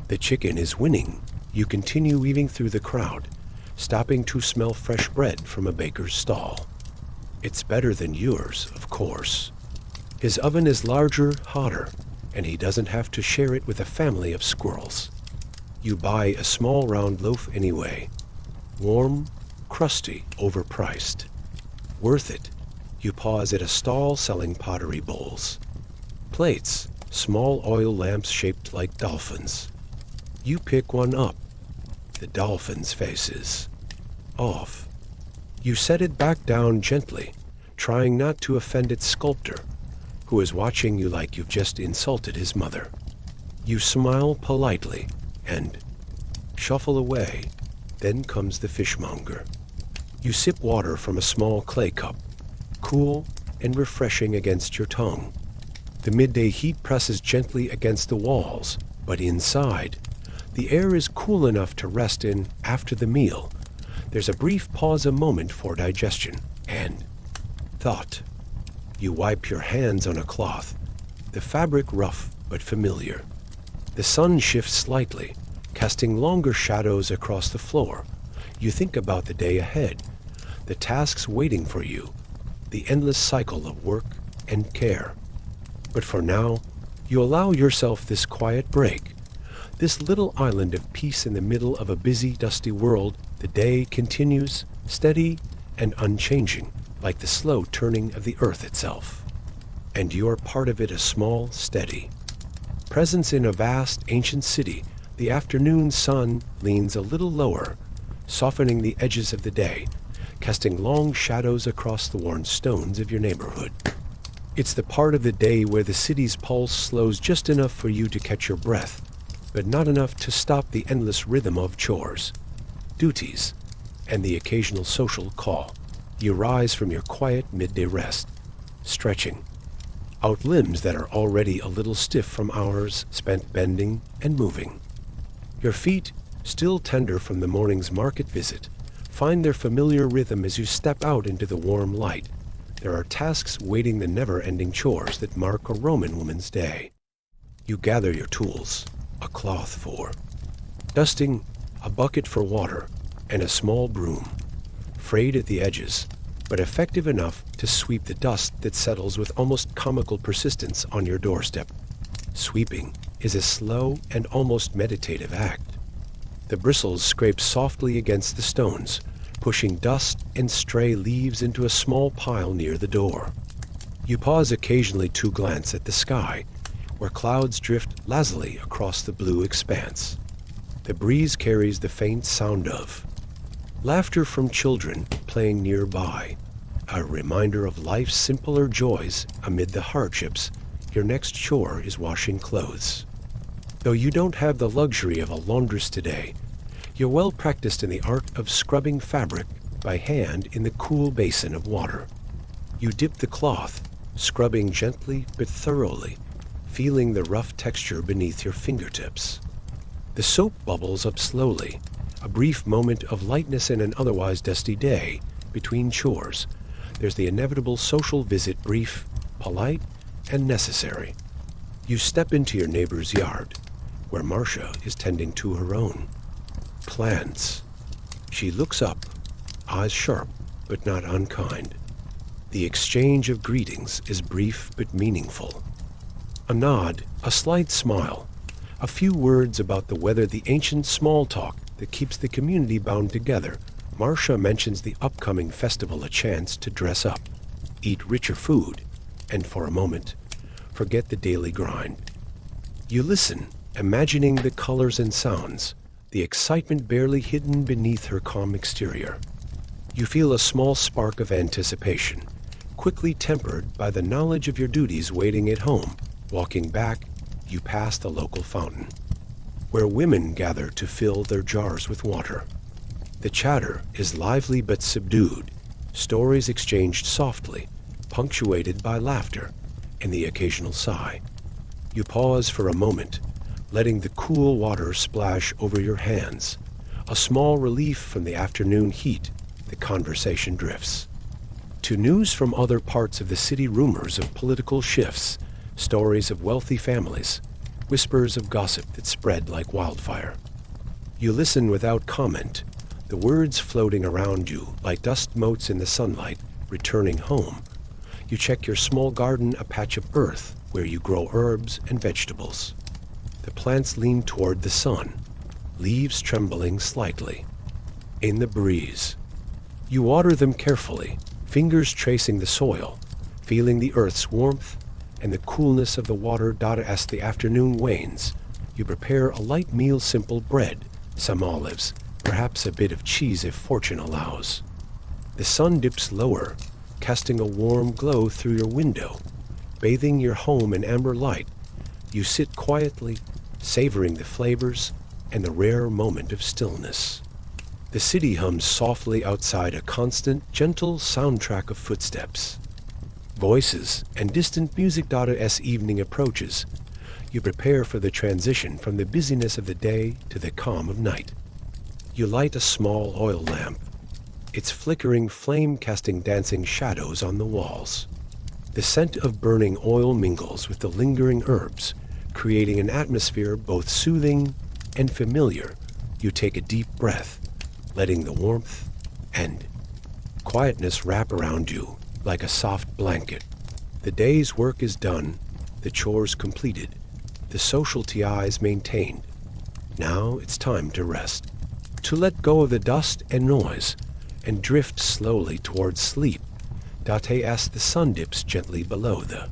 The chicken is winning. You continue weaving through the crowd, stopping to smell fresh bread from a baker's stall. It's better than yours, of course. His oven is larger, hotter, and he doesn't have to share it with a family of squirrels. You buy a small round loaf anyway. Warm, crusty, overpriced. Worth it. You pause at a stall selling pottery bowls. Plates, small oil lamps shaped like dolphins. You pick one up. The dolphin's face is off. You set it back down gently, trying not to offend its sculptor, who is watching you like you've just insulted his mother. You smile politely and shuffle away. Then comes the fishmonger. You sip water from a small clay cup, cool and refreshing against your tongue. The midday heat presses gently against the walls, but inside, the air is cool enough to rest in after the meal. There's a brief pause, a moment for digestion and thought. You wipe your hands on a cloth, the fabric rough but familiar. The sun shifts slightly, casting longer shadows across the floor. You think about the day ahead, the tasks waiting for you, the endless cycle of work and care. But for now, you allow yourself this quiet break, this little island of peace in the middle of a busy, dusty world. The day continues, steady and unchanging, like the slow turning of the earth itself. And you're part of it, a small, steady presence in a vast, ancient city. The afternoon sun leans a little lower, softening the edges of the day, casting long shadows across the worn stones of your neighborhood. It's the part of the day where the city's pulse slows just enough for you to catch your breath, but not enough to stop the endless rhythm of chores, duties, and the occasional social call. You rise from your quiet midday rest, stretching out limbs that are already a little stiff from hours spent bending and moving. Your feet, still tender from the morning's market visit, find their familiar rhythm as you step out into the warm light. There are tasks waiting the never-ending chores that mark a Roman woman's day. You gather your tools, a cloth for dusting, a bucket for water, and a small broom, frayed at the edges, but effective enough to sweep the dust that settles with almost comical persistence on your doorstep. Sweeping is a slow and almost meditative act. The bristles scrape softly against the stones, pushing dust and stray leaves into a small pile near the door. You pause occasionally to glance at the sky, where clouds drift lazily across the blue expanse. The breeze carries the faint sound of laughter from children playing nearby, a reminder of life's simpler joys amid the hardships. Your next chore is washing clothes. Though you don't have the luxury of a laundress today, you're well practiced in the art of scrubbing fabric by hand in the cool basin of water. You dip the cloth, scrubbing gently but thoroughly, feeling the rough texture beneath your fingertips. The soap bubbles up slowly, a brief moment of lightness in an otherwise dusty day. Between chores, there's the inevitable social visit, brief, polite, and necessary. You step into your neighbor's yard, where Marcia is tending to her own plants. She looks up, eyes sharp but not unkind. The exchange of greetings is brief but meaningful. A nod, a slight smile, a few words about the weather, the ancient small talk that keeps the community bound together. Marcia mentions the upcoming festival, a chance to dress up, eat richer food, and for a moment, forget the daily grind. You listen, imagining the colors and sounds, the excitement barely hidden beneath her calm exterior. You feel a small spark of anticipation, quickly tempered by the knowledge of your duties waiting at home. Walking back, you pass the local fountain, where women gather to fill their jars with water. The chatter is lively but subdued, stories exchanged softly, punctuated by laughter and the occasional sigh. You pause for a moment, letting the cool water splash over your hands. A small relief from the afternoon heat. The conversation drifts to news from other parts of the city, rumors of political shifts, stories of wealthy families, whispers of gossip that spread like wildfire. You listen without comment, the words floating around you like dust motes in the sunlight. Returning home, you check your small garden, a patch of earth where you grow herbs and vegetables. The plants lean toward the sun, leaves trembling slightly. In the breeze, you water them carefully, fingers tracing the soil, feeling the earth's warmth and the coolness of the water. As the afternoon wanes, you prepare a light meal, simple bread, some olives, perhaps a bit of cheese if fortune allows. The sun dips lower, casting a warm glow through your window, bathing your home in amber light. You sit quietly, savoring the flavors and the rare moment of stillness. The city hums softly outside, a constant, gentle soundtrack of footsteps, voices, and distant music. As evening approaches, you prepare for the transition from the busyness of the day to the calm of night. You light a small oil lamp, its flickering flame casting dancing shadows on the walls. The scent of burning oil mingles with the lingering herbs, creating an atmosphere both soothing and familiar. You take a deep breath, letting the warmth and quietness wrap around you like a soft blanket. The day's work is done, the chores completed, the social ties maintained. Now it's time to rest, to let go of the dust and noise, and drift slowly towards sleep. As the sun dips gently below the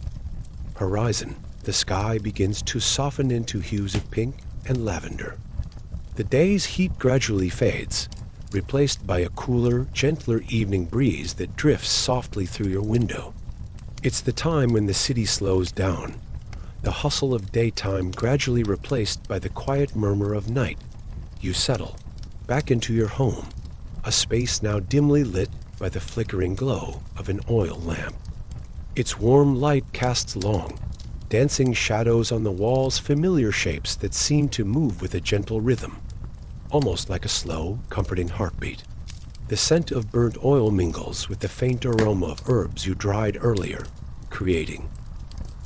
horizon, the sky begins to soften into hues of pink and lavender. The day's heat gradually fades, replaced by a cooler, gentler evening breeze that drifts softly through your window. It's the time when the city slows down, the hustle of daytime gradually replaced by the quiet murmur of night. You settle back into your home, a space now dimly lit by the flickering glow of an oil lamp. Its warm light casts long, dancing shadows on the walls, familiar shapes that seem to move with a gentle rhythm, almost like a slow, comforting heartbeat. The scent of burnt oil mingles with the faint aroma of herbs you dried earlier, creating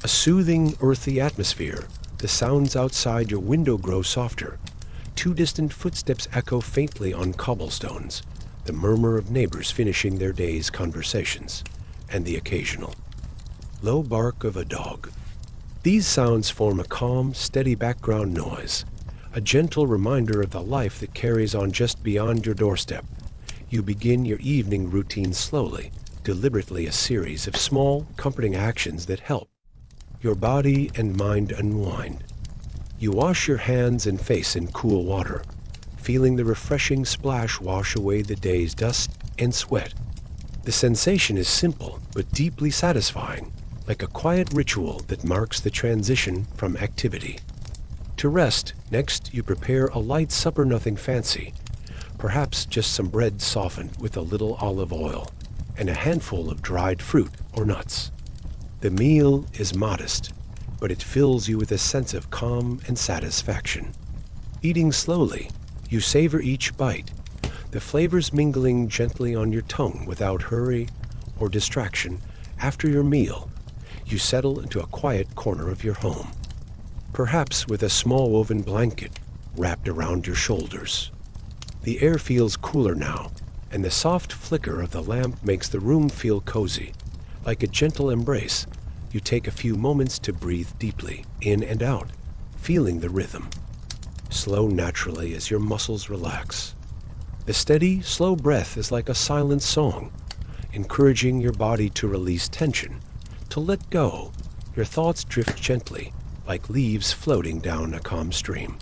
a soothing, earthy atmosphere. The sounds outside your window grow softer. Two distant footsteps echo faintly on cobblestones, the murmur of neighbors finishing their day's conversations, and the occasional low bark of a dog. These sounds form a calm, steady background noise, a gentle reminder of the life that carries on just beyond your doorstep. You begin your evening routine slowly, deliberately, a series of small, comforting actions that help your body and mind unwind. You wash your hands and face in cool water, feeling the refreshing splash wash away the day's dust and sweat. The sensation is simple but deeply satisfying, like a quiet ritual that marks the transition from activity to rest. Next, you prepare a light supper, nothing fancy, perhaps just some bread softened with a little olive oil and a handful of dried fruit or nuts. The meal is modest, but it fills you with a sense of calm and satisfaction. Eating slowly, you savor each bite, the flavors mingling gently on your tongue without hurry or distraction. After your meal, you settle into a quiet corner of your home, perhaps with a small woven blanket wrapped around your shoulders. The air feels cooler now, and the soft flicker of the lamp makes the room feel cozy. Like a gentle embrace, you take a few moments to breathe deeply, in and out, feeling the rhythm. Slow naturally as your muscles relax. The steady, slow breath is like a silent song, encouraging your body to release tension, to let go. Your thoughts drift gently, like leaves floating down a calm stream.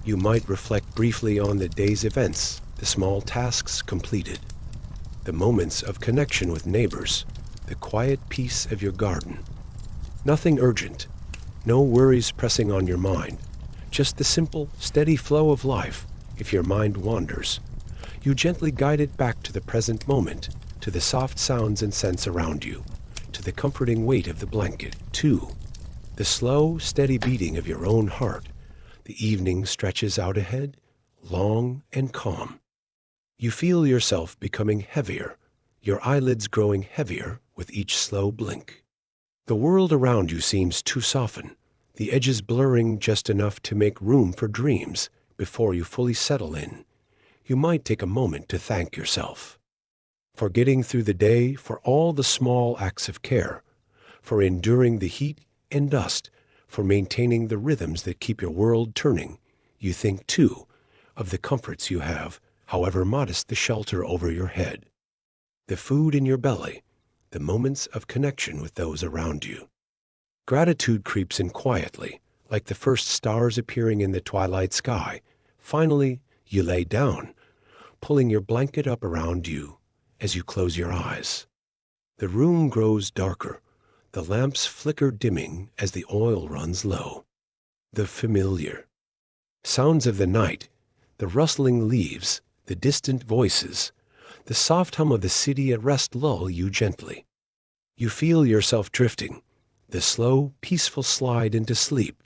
You might reflect briefly on the day's events, the small tasks completed, the moments of connection with neighbors, the quiet peace of your garden. Nothing urgent, no worries pressing on your mind, just the simple, steady flow of life. If your mind wanders, you gently guide it back to the present moment, to the soft sounds and scents around you, to the comforting weight of the blanket, to the slow, steady beating of your own heart. The evening stretches out ahead, long and calm. You feel yourself becoming heavier, your eyelids growing heavier with each slow blink. The world around you seems to soften, the edges blurring just enough to make room for dreams. Before you fully settle in, you might take a moment to thank yourself for getting through the day, for all the small acts of care, for enduring the heat and dust, for maintaining the rhythms that keep your world turning. You think, too, of the comforts you have, however modest the shelter over your head, the food in your belly, the moments of connection with those around you. Gratitude creeps in quietly, like the first stars appearing in the twilight sky. Finally, you lay down, pulling your blanket up around you as you close your eyes. The room grows darker, the lamps flicker, dimming as the oil runs low. The familiar sounds of the night, the rustling leaves, the distant voices, the soft hum of the city at rest lull you gently. You feel yourself drifting, the slow, peaceful slide into sleep.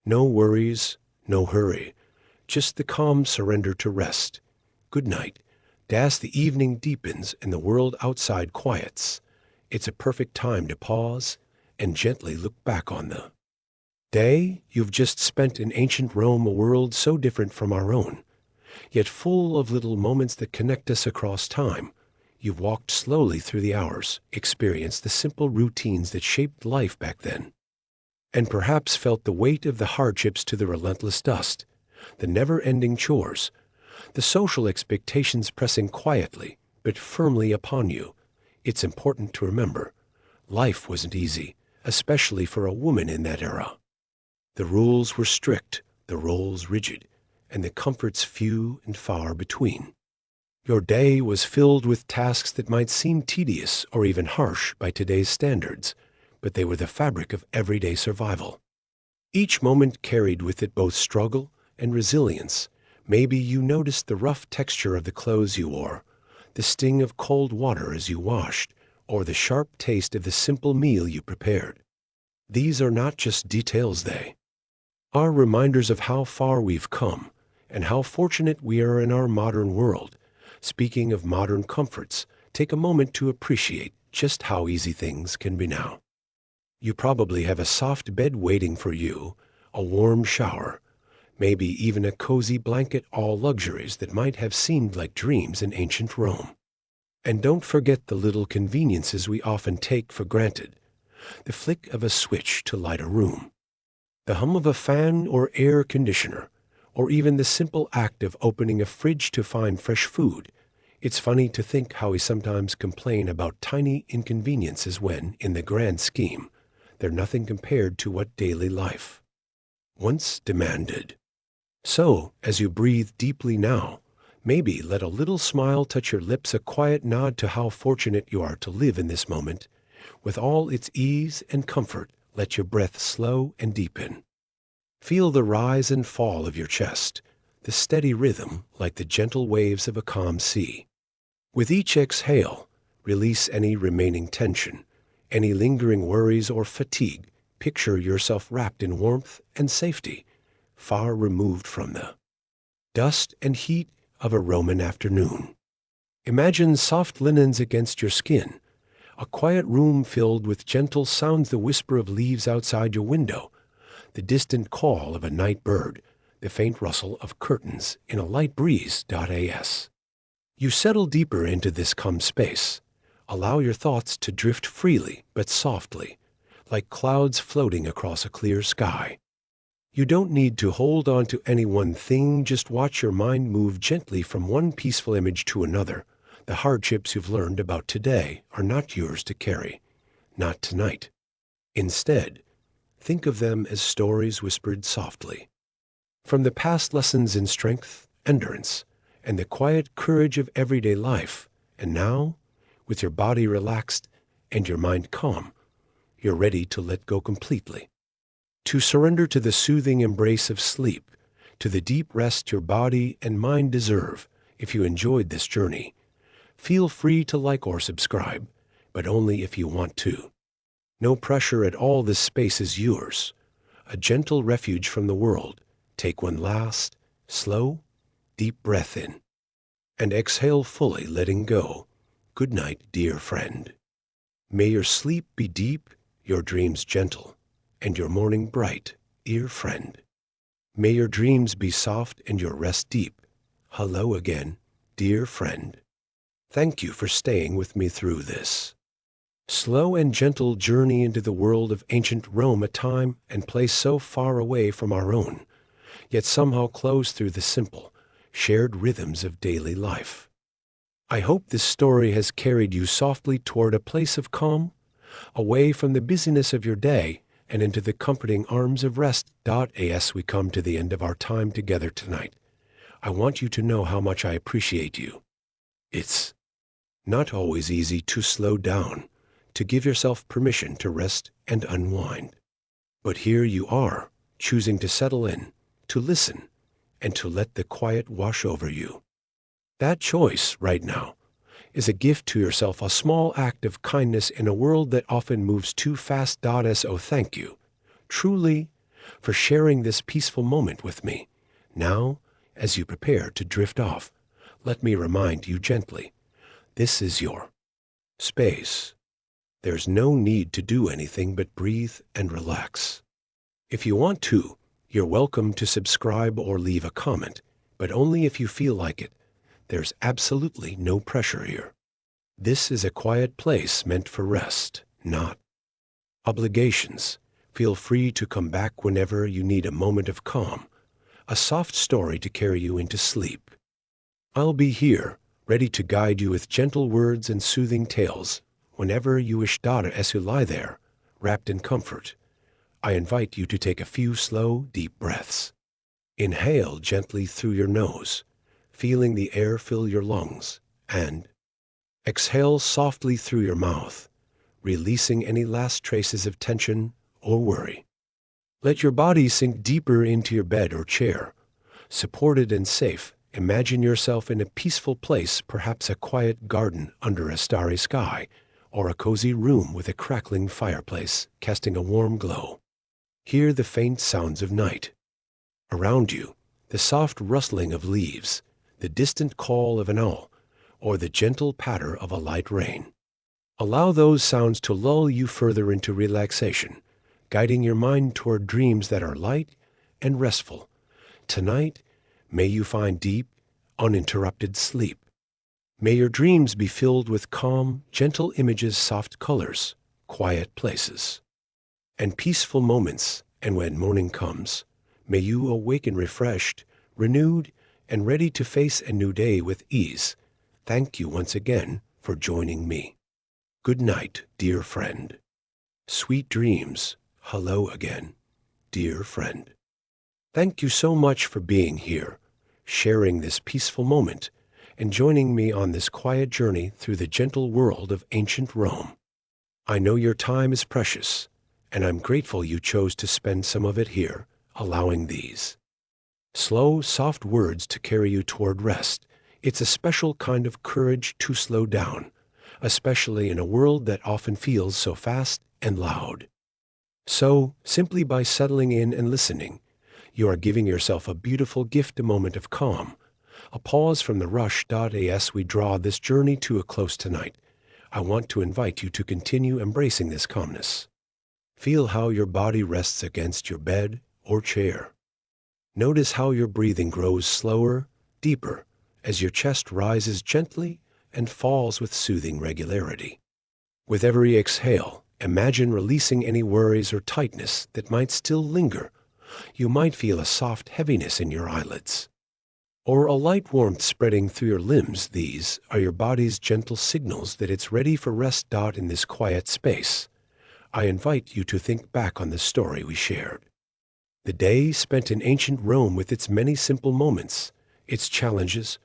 No worries, no hurry, just the calm surrender to rest. Good night. As the evening deepens and the world outside quiets, it's a perfect time to pause and gently look back on the day you've just spent in ancient Rome, a world so different from our own, yet full of little moments that connect us across time. You've walked slowly through the hours, experienced the simple routines that shaped life back then, and perhaps felt the weight of the hardships to the relentless dust, the never-ending chores, the social expectations pressing quietly but firmly upon you. It's important to remember, life wasn't easy, especially for a woman in that era. The rules were strict, the roles rigid, and the comforts few and far between. Your day was filled with tasks that might seem tedious or even harsh by today's standards, but they were the fabric of everyday survival. Each moment carried with it both struggle and resilience. Maybe you noticed the rough texture of the clothes you wore, the sting of cold water as you washed, or the sharp taste of the simple meal you prepared. These are not just details, they are reminders of how far we've come and how fortunate we are in our modern world. Speaking of modern comforts, take a moment to appreciate just how easy things can be now. You probably have a soft bed waiting for you, a warm shower, maybe even a cozy blanket, all luxuries that might have seemed like dreams in ancient Rome. And don't forget the little conveniences we often take for granted. The flick of a switch to light a room, the hum of a fan or air conditioner, or even the simple act of opening a fridge to find fresh food. It's funny to think how we sometimes complain about tiny inconveniences when, in the grand scheme, they're nothing compared to what daily life once demanded. So, as you breathe deeply now, maybe let a little smile touch your lips, a quiet nod to how fortunate you are to live in this moment. With all its ease and comfort, let your breath slow and deepen. Feel the rise and fall of your chest, the steady rhythm like the gentle waves of a calm sea. With each exhale, release any remaining tension, any lingering worries or fatigue. Picture yourself wrapped in warmth and safety, far removed from the dust and heat of a Roman afternoon. Imagine soft linens against your skin, a quiet room filled with gentle sounds, the whisper of leaves outside your window, the distant call of a night bird, the faint rustle of curtains in a light breeze. As you settle deeper into this calm space, allow your thoughts to drift freely but softly, like clouds floating across a clear sky. You don't need to hold on to any one thing, just watch your mind move gently from one peaceful image to another. The hardships you've learned about today are not yours to carry, not tonight. Instead, think of them as stories whispered softly from the past, lessons in strength, endurance, and the quiet courage of everyday life. And now, with your body relaxed and your mind calm, you're ready to let go completely, to surrender to the soothing embrace of sleep, to the deep rest your body and mind deserve. If you enjoyed this journey, feel free to like or subscribe, but only if you want to. No pressure at all, this space is yours, a gentle refuge from the world. Take one last, slow, deep breath in, and exhale fully, letting go. Good night, dear friend. May your sleep be deep, your dreams gentle, and your morning bright, dear friend. May your dreams be soft and your rest deep. Hello again, dear friend. Thank you for staying with me through this slow and gentle journey into the world of ancient Rome, a time and place so far away from our own, yet somehow close through the simple, shared rhythms of daily life. I hope this story has carried you softly toward a place of calm, away from the busyness of your day and into the comforting arms of rest. As we come to the end of our time together tonight, I want you to know how much I appreciate you. It's not always easy to slow down, to give yourself permission to rest and unwind. But here you are, choosing to settle in, to listen, and to let the quiet wash over you. That choice right now is a gift to yourself, a small act of kindness in a world that often moves too fast. So thank you, truly, for sharing this peaceful moment with me. Now, as you prepare to drift off, let me remind you gently, this is your space. There's no need to do anything but breathe and relax. If you want to, you're welcome to subscribe or leave a comment, but only if you feel like it. There's absolutely no pressure here. This is a quiet place meant for rest, not obligations. Feel free to come back whenever you need a moment of calm, a soft story to carry you into sleep. I'll be here, ready to guide you with gentle words and soothing tales, whenever you wish. As you lie there, wrapped in comfort, I invite you to take a few slow, deep breaths. Inhale gently through your nose, feeling the air fill your lungs, and exhale softly through your mouth, releasing any last traces of tension or worry. Let your body sink deeper into your bed or chair, supported and safe, Imagine yourself in a peaceful place, perhaps a quiet garden under a starry sky, or a cozy room with a crackling fireplace casting a warm glow. Hear the faint sounds of night. Around you, the soft rustling of leaves, the distant call of an owl, or the gentle patter of a light rain. Allow those sounds to lull you further into relaxation, guiding your mind toward dreams that are light and restful. Tonight, may you find deep, uninterrupted sleep. May your dreams be filled with calm, gentle images, soft colors, quiet places, and peaceful moments. And when morning comes, may you awaken refreshed, renewed, and ready to face a new day with ease. Thank you once again for joining me. Good night, dear friend. Sweet dreams. Hello again, dear friend. Thank you so much for being here, sharing this peaceful moment, and joining me on this quiet journey through the gentle world of ancient Rome. I know your time is precious, and I'm grateful you chose to spend some of it here, allowing these slow, soft words to carry you toward rest. It's a special kind of courage to slow down, especially in a world that often feels so fast and loud. So, simply by settling in and listening, you are giving yourself a beautiful gift, a moment of calm, a pause from the rush. As we draw this journey to a close tonight, I want to invite you to continue embracing this calmness. Feel how your body rests against your bed or chair. Notice how your breathing grows slower, deeper, as your chest rises gently and falls with soothing regularity. With every exhale, imagine releasing any worries or tightness that might still linger. You might feel a soft heaviness in your eyelids, or a light warmth spreading through your limbs. These are your body's gentle signals that it's ready for rest. In this quiet space, I invite you to think back on the story we shared. The day spent in ancient Rome, with its many simple moments, its challenges,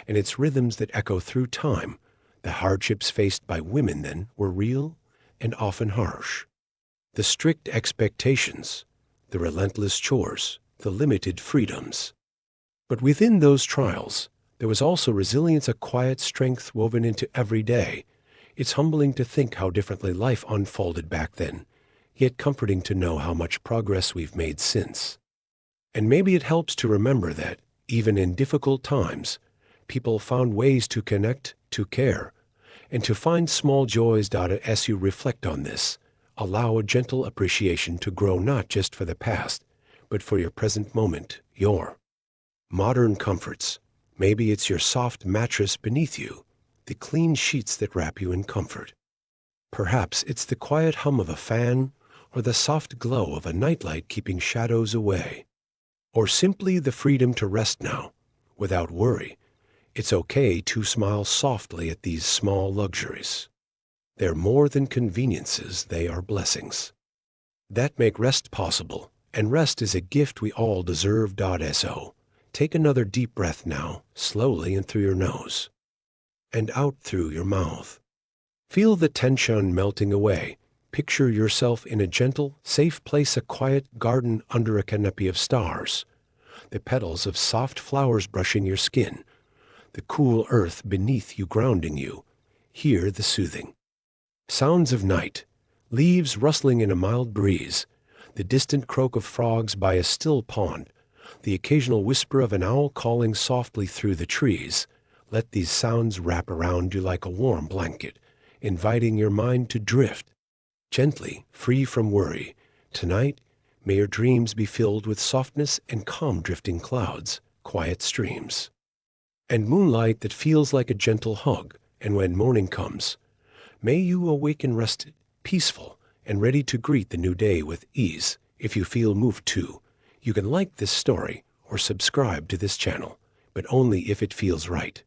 and its rhythms that echo through time. The hardships faced by women then were real and often harsh. The strict expectations, the relentless chores, the limited freedoms. But within those trials, there was also resilience, a quiet strength woven into every day. It's humbling to think how differently life unfolded back then, yet comforting to know how much progress we've made since. And maybe it helps to remember that, even in difficult times, people found ways to connect, to care, and to find small joys. As you reflect on this, allow a gentle appreciation to grow, not just for the past, but for your present moment, your modern comforts. Maybe it's your soft mattress beneath you, the clean sheets that wrap you in comfort. Perhaps it's the quiet hum of a fan, or the soft glow of a nightlight keeping shadows away, or simply the freedom to rest now, without worry. It's okay to smile softly at these small luxuries. They're more than conveniences, they are blessings that make rest possible, and rest is a gift we all deserve. So, take another deep breath now, slowly in through your nose and out through your mouth. Feel the tension melting away. Picture yourself in a gentle, safe place, a quiet garden under a canopy of stars, the petals of soft flowers brushing your skin, the cool earth beneath you grounding you. Hear the soothing sounds of night, leaves rustling in a mild breeze, the distant croak of frogs by a still pond, the occasional whisper of an owl calling softly through the trees. Let these sounds wrap around you like a warm blanket, inviting your mind to drift gently, free from worry. Tonight, may your dreams be filled with softness and calm, drifting clouds, quiet streams, and moonlight that feels like a gentle hug. And when morning comes, may you awaken rested, peaceful, and ready to greet the new day with ease. If you feel moved to, you can like this story or subscribe to this channel, but only if it feels right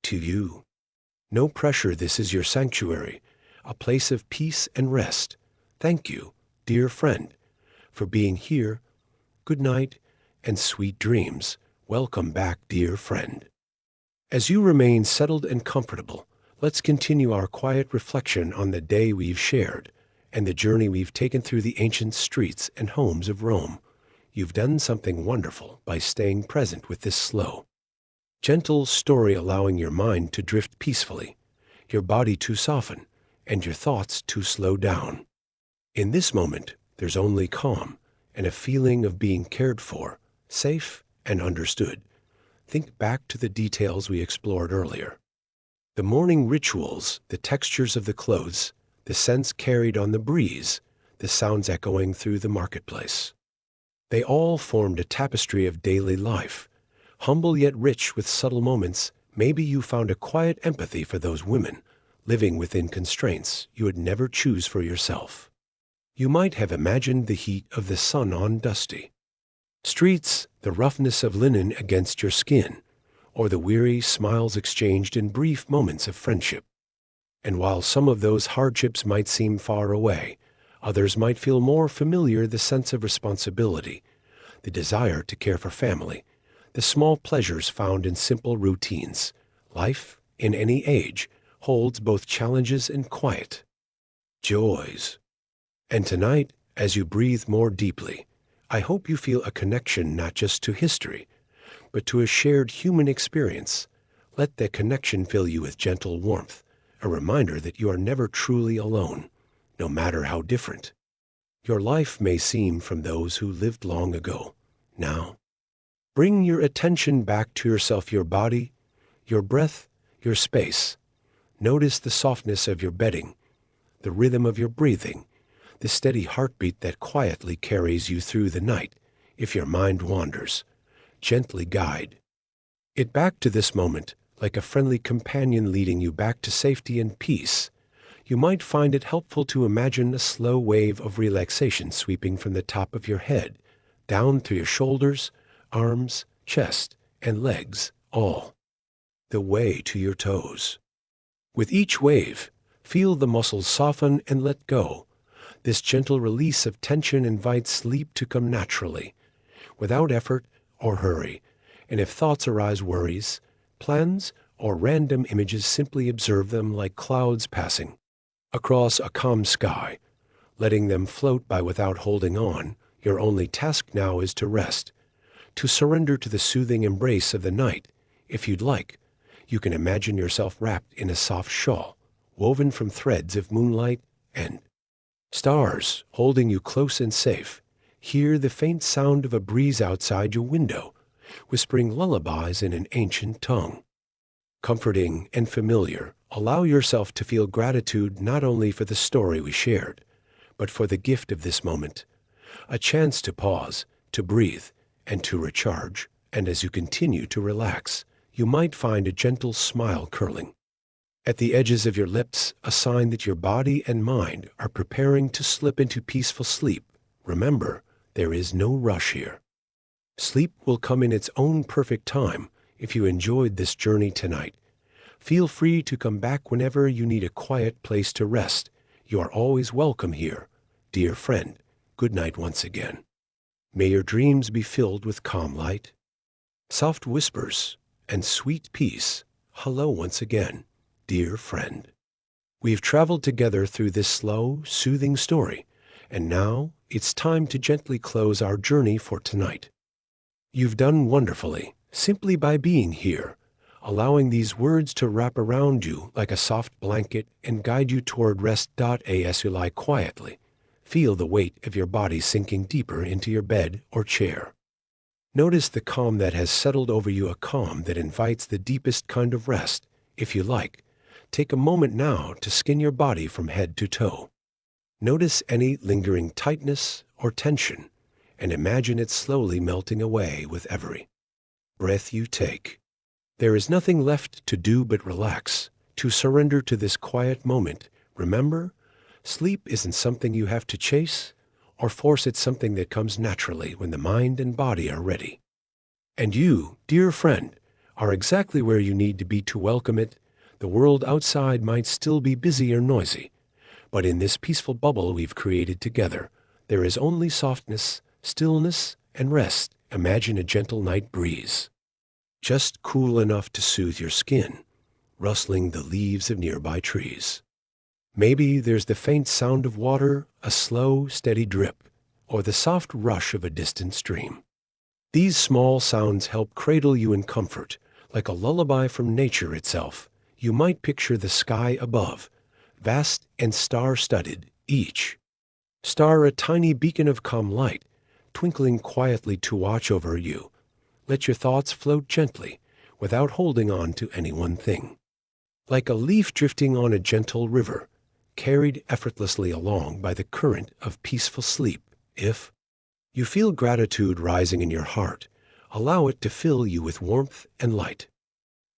to you. No pressure. This is your sanctuary, a place of peace and rest. Thank you, dear friend, for being here. Good night and sweet dreams. Welcome back, dear friend. As you remain settled and comfortable, let's continue our quiet reflection on the day we've shared and the journey we've taken through the ancient streets and homes of Rome. You've done something wonderful by staying present with this slow, Gentle story allowing your mind to drift peacefully, your body to soften, and your thoughts to slow down. In this moment, there's only calm and a feeling of being cared for, safe, and understood. Think back to the details we explored earlier. The morning rituals, the textures of the clothes, the scents carried on the breeze, the sounds echoing through the marketplace. They all formed a tapestry of daily life, humble yet rich with subtle moments. Maybe you found a quiet empathy for those women, living within constraints you would never choose for yourself. You might have imagined the heat of the sun on dusty streets, the roughness of linen against your skin, or the weary smiles exchanged in brief moments of friendship. And while some of those hardships might seem far away, others might feel more familiar. The sense of responsibility, the desire to care for family, the small pleasures found in simple routines. Life, in any age, holds both challenges and quiet joys. And tonight, as you breathe more deeply, I hope you feel a connection not just to history, but to a shared human experience. Let that connection fill you with gentle warmth, a reminder that you are never truly alone, no matter how different your life may seem from those who lived long ago. Now, bring your attention back to yourself, your body, your breath, your space. Notice the softness of your bedding, the rhythm of your breathing, the steady heartbeat that quietly carries you through the night. If your mind wanders, gently guide it back to this moment, like a friendly companion leading you back to safety and peace. You might find it helpful to imagine a slow wave of relaxation sweeping from the top of your head, down through your shoulders, arms, chest, and legs, all the way to your toes. With each wave, feel the muscles soften and let go. This gentle release of tension invites sleep to come naturally, without effort or hurry. And if thoughts arise, worries, plans, or random images, simply observe them like clouds passing across a calm sky, letting them float by without holding on. Your only task now is to rest, to surrender to the soothing embrace of the night. If you'd like, you can imagine yourself wrapped in a soft shawl, woven from threads of moonlight and stars, holding you close and safe. Hear the faint sound of a breeze outside your window, whispering lullabies in an ancient tongue. Comforting and familiar, allow yourself to feel gratitude not only for the story we shared, but for the gift of this moment, a chance to pause, to breathe, and to recharge. And as you continue to relax, you might find a gentle smile curling at the edges of your lips, a sign that your body and mind are preparing to slip into peaceful sleep. Remember, there is no rush here. Sleep will come in its own perfect time. If you enjoyed this journey tonight, feel free to come back whenever you need a quiet place to rest. You are always welcome here, dear friend. Good night once again. May your dreams be filled with calm light, soft whispers, and sweet peace. Hello once again, dear friend. We've traveled together through this slow, soothing story, and now it's time to gently close our journey for tonight. You've done wonderfully, simply by being here, allowing these words to wrap around you like a soft blanket and guide you toward rest. As you lie quietly, feel the weight of your body sinking deeper into your bed or chair. Notice the calm that has settled over you, a calm that invites the deepest kind of rest. If you like, take a moment now to scan your body from head to toe. Notice any lingering tightness or tension, and imagine it slowly melting away with every breath you take. There is nothing left to do but relax, to surrender to this quiet moment. Remember, sleep isn't something you have to chase or force. It's something that comes naturally when the mind and body are ready. And you, dear friend, are exactly where you need to be to welcome it. The world outside might still be busy or noisy, but in this peaceful bubble we've created together, there is only softness, stillness, and rest. Imagine a gentle night breeze, just cool enough to soothe your skin, rustling the leaves of nearby trees. Maybe there's the faint sound of water, a slow, steady drip, or the soft rush of a distant stream. These small sounds help cradle you in comfort, Like a lullaby from nature itself, you might picture the sky above, vast and star-studded, each star a tiny beacon of calm light, twinkling quietly to watch over you. Let your thoughts float gently, without holding on to any one thing. Like a leaf drifting on a gentle river, carried effortlessly along by the current of peaceful sleep. If you feel gratitude rising in your heart, allow it to fill you with warmth and light.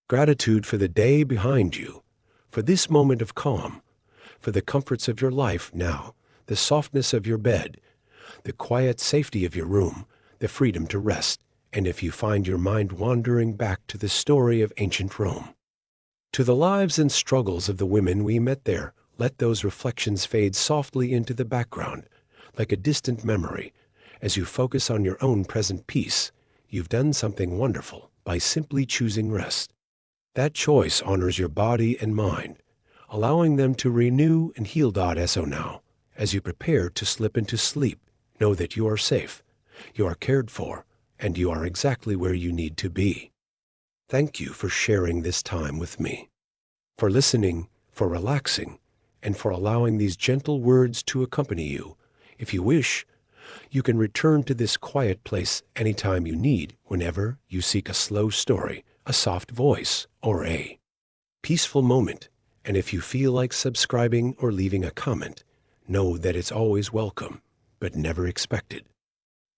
Gratitude for the day behind you, for this moment of calm, for the comforts of your life now, the softness of your bed, the quiet safety of your room, the freedom to rest, and if you find your mind wandering back to the story of ancient Rome, to the lives and struggles of the women we met there, let those reflections fade softly into the background, like a distant memory. As you focus on your own present peace, you've done something wonderful by simply choosing rest. That choice honors your body and mind, allowing them to renew and heal. So now, as you prepare to slip into sleep, know that you are safe, you are cared for, and you are exactly where you need to be. Thank you for sharing this time with me, for listening, for relaxing, and for allowing these gentle words to accompany you. If you wish, you can return to this quiet place anytime you need, whenever you seek a slow story, a soft voice, or a peaceful moment. And if you feel like subscribing or leaving a comment, know that it's always welcome, but never expected.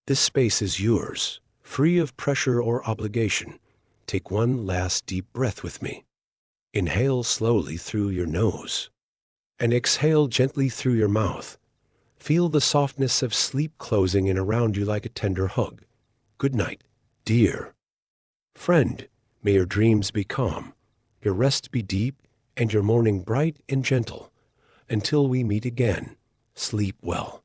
This space is yours, free of pressure or obligation. Take one last deep breath with me. Inhale slowly through your nose, and exhale gently through your mouth. Feel the softness of sleep closing in around you like a tender hug. Good night, dear friend. May your dreams be calm, your rest be deep, and your morning bright and gentle. Until we meet again, sleep well.